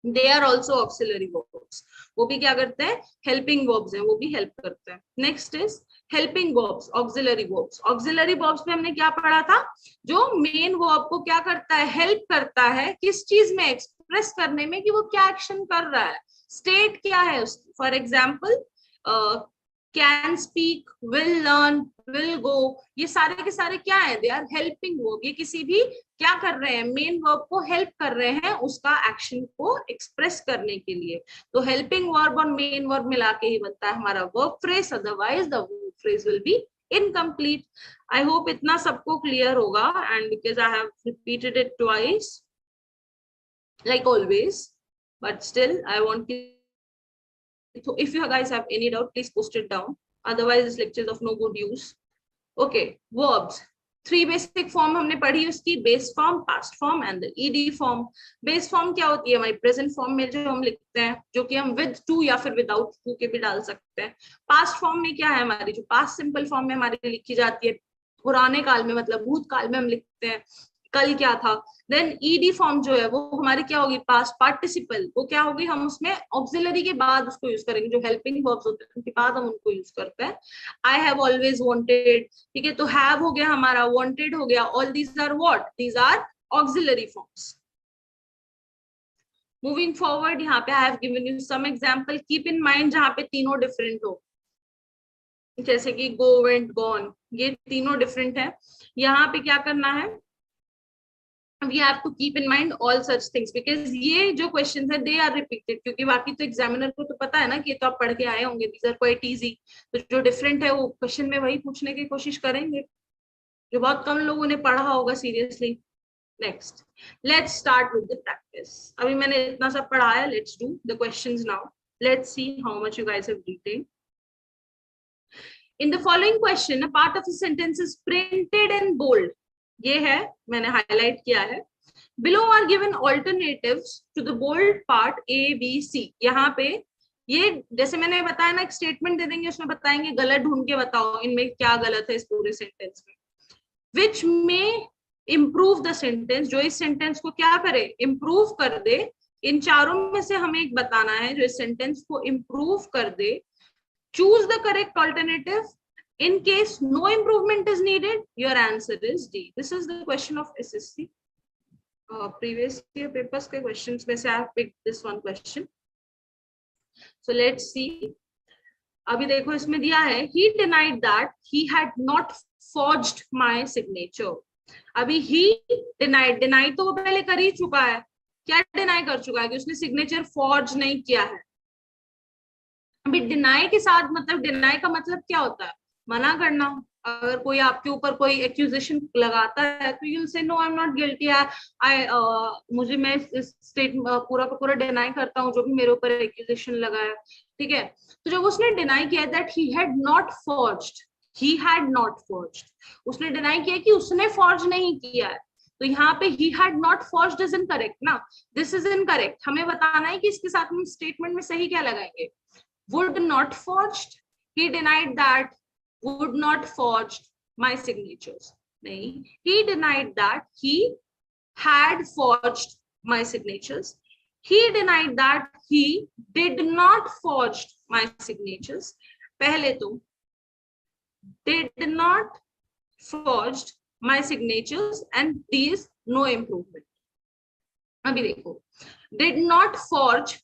They are also auxiliary verbs, वो भी क्या करते हैं, हेल्पिंग वर्ब्स हैं, वो भी हेल्प करते हैं। Next is helping verbs, auxiliary verbs. Auxiliary verbs में हमने क्या पढ़ा था, जो मेन वर्ब को क्या करता है, हेल्प करता है किस चीज में, एक्सप्रेस करने में कि वो क्या एक्शन कर रहा है, स्टेट क्या है उसकी। For example can speak, will learn, will go, ये सारे के सारे क्या है, दे आर हेल्पिंग वर्ब। ये किसी भी क्या कर रहे हैं, मेन वर्ब को हेल्प कर रहे हैं उसका एक्शन को एक्सप्रेस करने के लिए। तो हेल्पिंग वर्ब और मेन वर्ब मिला के ही बनता है हमारा verb phrase, otherwise the verb phrase will be incomplete. I hope इतना सबको क्लियर होगा, and because I have repeated it twice like always, but still I want you, so if you guys have any doubt, please post it down, otherwise this lecture is of no good use. Okay, verbs, 3 basic form हमने पढ़ी उसकी, base form, past form and ED form. Base form क्या होती है? हमारी present form में जो हम लिखते हैं, जो कि हम विद टू या फिर विदाउट टू के भी डाल सकते हैं. पास्ट फॉर्म में क्या है? हमारी जो पास्ट सिंपल फॉर्म में हमारी लिखी जाती है, पुराने काल में, मतलब भूतकाल में हम लिखते हैं कल क्या था. देन ईडी फॉर्म जो है वो हमारी क्या होगी? Past participle. वो क्या होगी? हम उसमें ऑक्सिलरी के बाद उसको यूज करेंगे, जो हेल्पिंग वर्ब्स होते हैं उनके बाद हम उनको यूज करते हैं. आई हैव ऑलवेज वांटेड, ठीक है, तो हैव हो गया हमारा, वांटेड हो गया, all these are what? These are auxiliary forms. Moving forward, यहाँ पे I have given you some example. Keep in mind जहाँ पे तीनों डिफरेंट हो, जैसे कि गो, वेंट, गॉन, ये तीनों डिफरेंट है. यहाँ पे क्या करना है? we have to keep in mind all such things because ये जो questions है they are repeated, क्योंकि बाकी तो examiner को तो पता है ना कि ये तो आप पढ़ के आए होंगे, these are quite easy. तो जो different है वो question में वही पूछने की कोशिश करेंगे, जो बहुत कम लोगों ने पढ़ा होगा seriously. Next, let's start with the practice. अभी मैंने इतना सब पढ़ाया, let's do the questions now. Let's see how much you guys have retained. In the following question, a part of the sentence is printed in bold. ये है, मैंने highlight किया है. Below are given alternatives to the bold part A, B, C. यहाँ पे ये जैसे मैंने बताया ना, एक स्टेटमेंट दे देंगे, उसमें बताएंगे गलत ढूंढ के बताओ इनमें क्या गलत है इस पूरे सेंटेंस में. Which may improve the sentence, जो इस सेंटेंस को क्या करे? इम्प्रूव कर दे. इन चारों में से हमें एक बताना है जो इस सेंटेंस को इम्प्रूव कर दे. Choose the correct alternative. In case no improvement is needed, your answer is D. This is the question of SSC. Previous year papers के questions में से I have picked this one question. So let's see. अभी देखो इसमें दिया है, he denied that he had not forged my signature. अभी he denied तो वो पहले कर ही चुका है. क्या deny कर चुका है? कि उसने signature forge नहीं किया है. अभी deny के साथ, मतलब deny का मतलब क्या होता है? मना करना. अगर कोई आपके ऊपर कोई एक्यूजेशन लगाता है तो you say no I am not guilty, मुझे, मैं इस स्टेट पूरा का पूरा डिनाई करता हूँ जो भी मेरे ऊपर एक्यूजेशन लगा है. ठीक है, तो जब उसने डिनाई किया that he had not forged, he had not forged, उसने डिनाई किया कि उसने फॉर्ज नहीं किया है, तो यहाँ पे he had not forged is incorrect ना, दिस इज इनकरेक्ट. हमें बताना है कि इसके साथ हम स्टेटमेंट में सही क्या लगाएंगे. Would not forged, he denied that would not forged my signatures. नहीं, he denied that he had forged my signatures. He denied that he did not forged my signatures. पहले तो did not forged my signatures and these no improvement. अभी देखो, did not forge,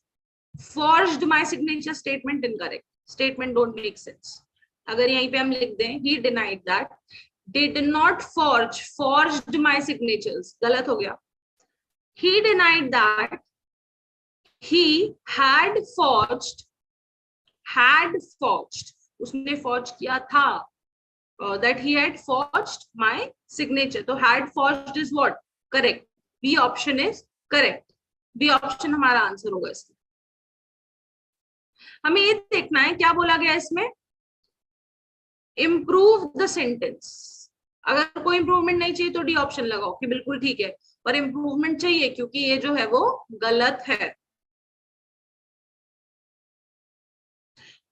forged my signature statement incorrect. Statement don't make sense. अगर यहीं पे हम लिख दें he denied that did not forge forged my signatures, गलत हो गया. He denied that he had forged उसने forge किया था, that he had forged my signature. तो had forged is what? Correct. B option is correct. B option हमारा answer होगा इसमें. हमें ये देखना है क्या बोला गया इसमें. Improve the sentence. अगर कोई इंप्रूवमेंट नहीं चाहिए तो डी ऑप्शन लगाओ कि बिल्कुल ठीक है, पर इंप्रूवमेंट चाहिए क्योंकि ये जो है वो गलत है.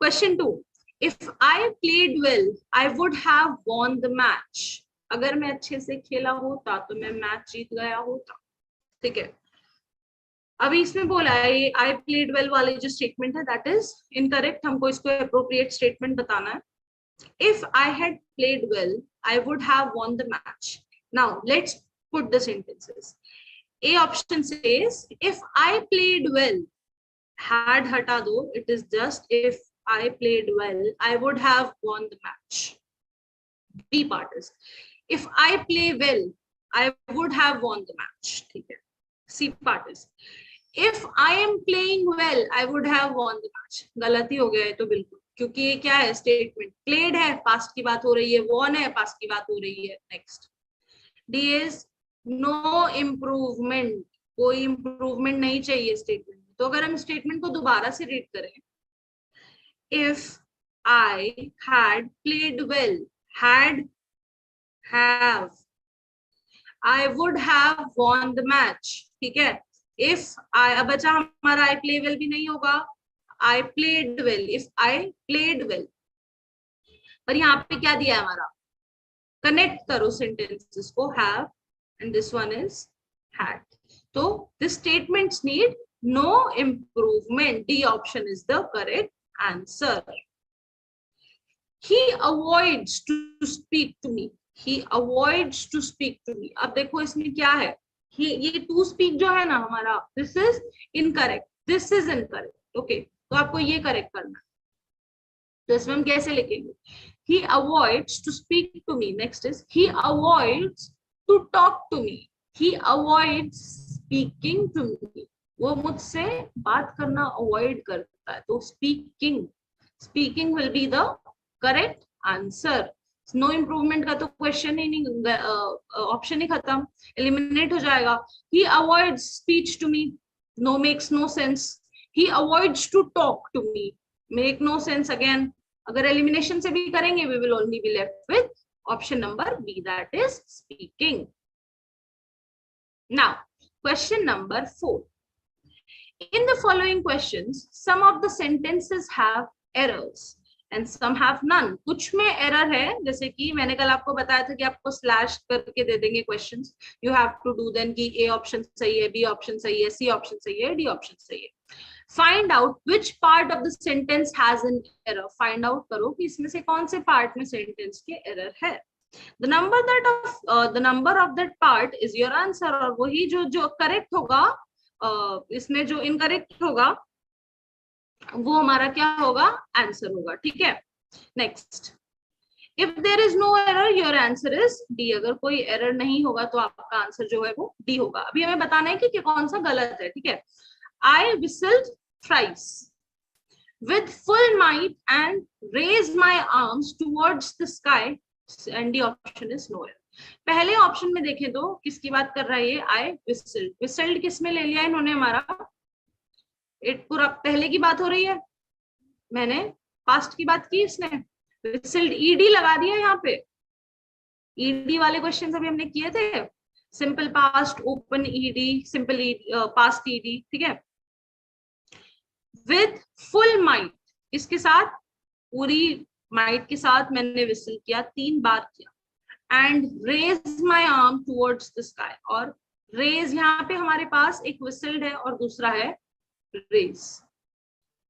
Question 2, if I played well I would have won the match. अगर मैं अच्छे से खेला होता तो मैं मैच जीत गया होता. ठीक है, अभी इसमें बोला है आई प्लेड वेल वाले जो स्टेटमेंट है दैट इज इनकरेक्ट. हमको इसको अप्रोप्रिएट स्टेटमेंट बताना है. If I had played well, I would have won the match. Now let's put the sentences. A option says, if I played well, had hata do, it is just if I played well, I would have won the match. B part is, if I play well, I would have won the match. ठीक है. C part is, if I am playing well, I would have won the match. गलती हो गया है तो बिल्कुल, क्योंकि ये क्या है? स्टेटमेंट. प्लेड है, पास्ट की बात हो रही है, वॉन है, पास्ट की बात हो रही है. Next, D is no improvement. कोई इम्प्रूवमेंट नहीं चाहिए स्टेटमेंट में. तो अगर हम स्टेटमेंट को दोबारा से रीड करें, if I had played well, had, have, I would have won the match, ठीक है। इफ आई, अब बचा हमारा आई प्ले वेल भी नहीं होगा, I played well, if I played well. पर यहाँ पे क्या दिया है हमारा, कनेक्ट करो सेंटेंसेस को, have and this one is had. तो this statements need no improvement, D option is the correct answer. He avoids to speak to me, he avoids to speak to me। अब देखो इसमें क्या है, ये to speak जो है ना हमारा, this is incorrect, this is incorrect, okay. तो आपको ये करेक्ट करना है, तो इसमें हम कैसे लिखेंगे, he avoids to speak to me, next is he avoids to talk to me, he avoids speaking to me, वो मुझसे बात करना अवॉइड करता है, तो speaking will be the correct answer. No improvement का तो क्वेश्चन ही नहीं, ऑप्शन ही खत्म, एलिमिनेट हो जाएगा। He avoids speech to me, no, makes no sense. He avoids to talk to me, make no sense again. अगर एलिमिनेशन से भी करेंगे, we will only be left with option number B, that is speaking. Now question number 4, in the following questions some of the sentences have errors and some have none। कुछ में error है, जैसे कि मैंने कल आपको बताया था कि आपको स्लैश करके दे देंगे questions, you have to do then कि ए ऑप्शन सही है, बी ऑप्शन सही है, सी ऑप्शन सही है, डी ऑप्शन सही है। Find out which part of the sentence has an error, find out करो कि इसमें से कौन से पार्ट में सेंटेंस के एरर है। the number of that part is your answer, और वही जो करेक्ट होगा, इसमें जो इनकरेक्ट होगा वो हमारा क्या होगा, आंसर होगा, ठीक है। Next, if there is no error your answer is D. अगर कोई एरर नहीं होगा तो आपका आंसर जो है वो डी होगा। अभी हमें बताना है कि कौन सा गलत है, ठीक है। I whistled thrice with full might and raised my arms towards the sky, and the option is no error। पहले ऑप्शन में देखें तो किसकी बात कर रहा है ये, आई विसल्ड। विसल्ड किस में ले लिया इन्होंने हमारा, इट पूरा पहले की बात हो रही है, मैंने पास्ट की बात की, इसने विसल्ड ईडी लगा दिया यहाँ पे। ईडी वाले क्वेश्चन अभी हमने किए थे, simple past, open ED, simple past ED, ठीक है। विद फुल माइट, इसके साथ पूरी माइट के साथ मैंने विसल किया, 3 बार किया। And raise my arm towards the sky, और रेज यहाँ पे हमारे पास एक विसल्ड है और दूसरा है रेज।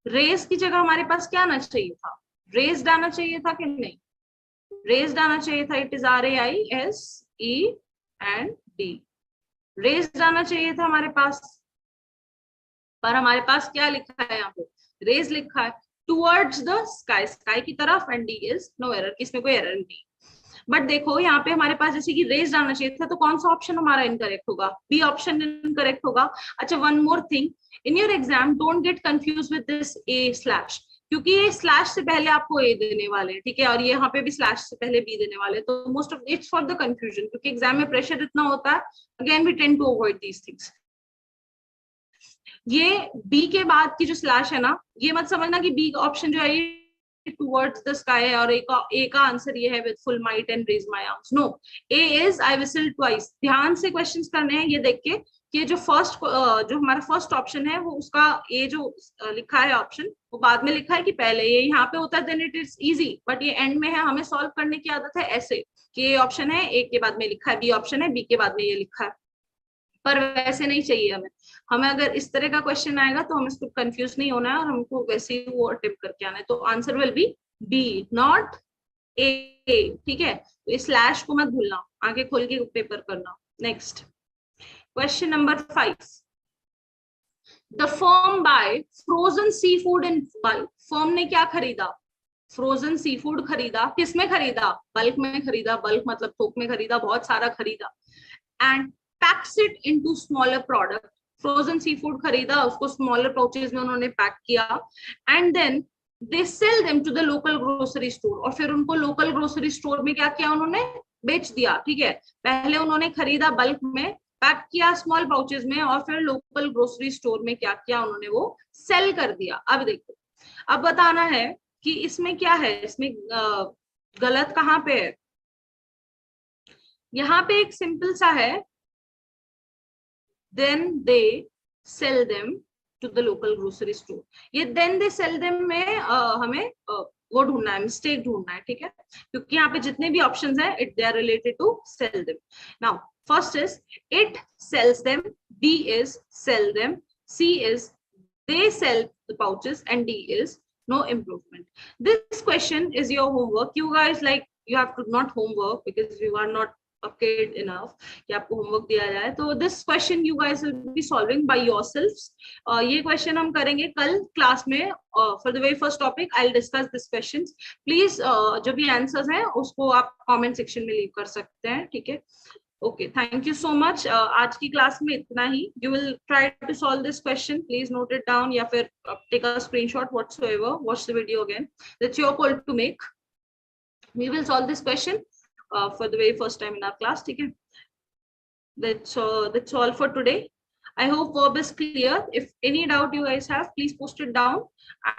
रेज की जगह हमारे पास क्या आना चाहिए था, रेज आना चाहिए था कि नहीं, रेज आना चाहिए था। It is RAISE and raise आना चाहिए था हमारे पास, पर हमारे पास क्या लिखा है यहाँ पे, रेज लिखा है टुवर्ड्स द स्काई, स्काई की तरफ, and D is no error, इसमें कोई एरर नहीं। बट देखो यहाँ पे हमारे पास जैसे कि रेज आना चाहिए था, तो कौन सा ऑप्शन हमारा इनकरेक्ट होगा, बी ऑप्शन इनकरेक्ट होगा। अच्छा, one more thing, in your exam don't get confuse with this A slash, क्योंकि ये स्लैश से पहले आपको ए देने वाले हैं, ठीक है, और ये यहाँ पे भी स्लैश से पहले बी देने वाले हैं, तो most of its for the confusion, क्योंकि एग्जाम में प्रेशर इतना होता है। Again we tend to avoid these things. ये बी के बाद की जो स्लैश है ना, ये मत समझना कि बी ऑप्शन जो है ये टुवर्ड्स द स्काई है, और ए का आंसर ये है with full might and raise my arms. No, A is I whistle twice. ध्यान से क्वेश्चंस करने हैं ये देख के कि जो हमारा फर्स्ट ऑप्शन है वो उसका ए जो लिखा है ऑप्शन, वो बाद में लिखा है कि पहले, ये यहाँ पे होता है then it is easy, but ये एंड में है। हमें सॉल्व करने की आदत है ऐसे कि ए ऑप्शन है, ए के बाद में लिखा है, बी ऑप्शन है, बी के बाद में ये लिखा है, पर वैसे नहीं चाहिए हमें अगर इस तरह का क्वेश्चन आएगा तो हमें इसको कंफ्यूज नहीं होना है, और हमको वैसे ही वो अटेम्प्ट करके आना है। तो answer will be B, not A, ठीक है। तो इस स्लैश को मत भूलना, आगे खोल के पेपर करना। Next, question number 5, the firm buy frozen sea food in bulk. Firm ने क्या खरीदा, फ्रोजन सी फूड खरीदा। किसमें खरीदा, बल्क में खरीदा। बल्क मतलब थोक में खरीदा, बहुत सारा खरीदा। And packs it into smaller product. Frozen sea food खरीदा, उसको स्मॉलर पाउचेज में उन्होंने पैक किया, and then they sell them to the local grocery store. और फिर उनको लोकल ग्रोसरी स्टोर में क्या किया, उन्होंने बेच दिया, ठीक है। पहले उन्होंने खरीदा बल्क में, पैक किया स्मॉल पाउचेस में और फिर लोकल ग्रोसरी स्टोर में क्या किया उन्होंने, वो सेल कर दिया। अब देखो, अब बताना है कि इसमें क्या है, इसमें गलत कहाँ पे है। यहाँ पे एक सिंपल सा है, then they sell them to the local grocery store. ये देन दे सेल देम में हमें वो ढूंढना है, मिस्टेक ढूंढना है, ठीक है, क्योंकि यहाँ पे जितने भी ऑप्शंस हैं it they are related to sell them. Now first is it sells them, B is sell them, C is they sell the pouches, and D is no improvement. This question is your homework. You guys, like, you have to not homework because you are not kid enough कि आपको homework दिया जाए। तो this question you guys will be solving by yourselves. ये question हम करेंगे कल class में। For the very first topic I'll discuss this questions. Please जो भी answers हैं उसको आप comment section में leave कर सकते हैं, ठीक है। Okay, thank you so much. आज की क्लास में इतना ही। You will try to solve this question. Please note it down या फिर take a screenshot whatsoever. Watch the video again. That's your call to make. We will solve this question for the very first time in our class. ठीक है? That's all for today. I hope verb is clear. If any doubt you guys have, please post it down.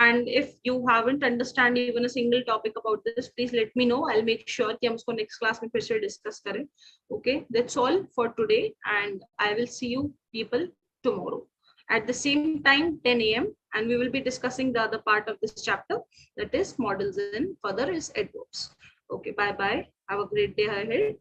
And if you haven't understand even a single topic about this, please let me know. I'll make sure कि हम उसको next class में फिर से discuss करें. Okay, that's all for today, and I will see you people tomorrow at the same time 10 a.m. and we will be discussing the other part of this chapter, that is models and further is adverbs. Okay, bye bye. Have a great day ahead.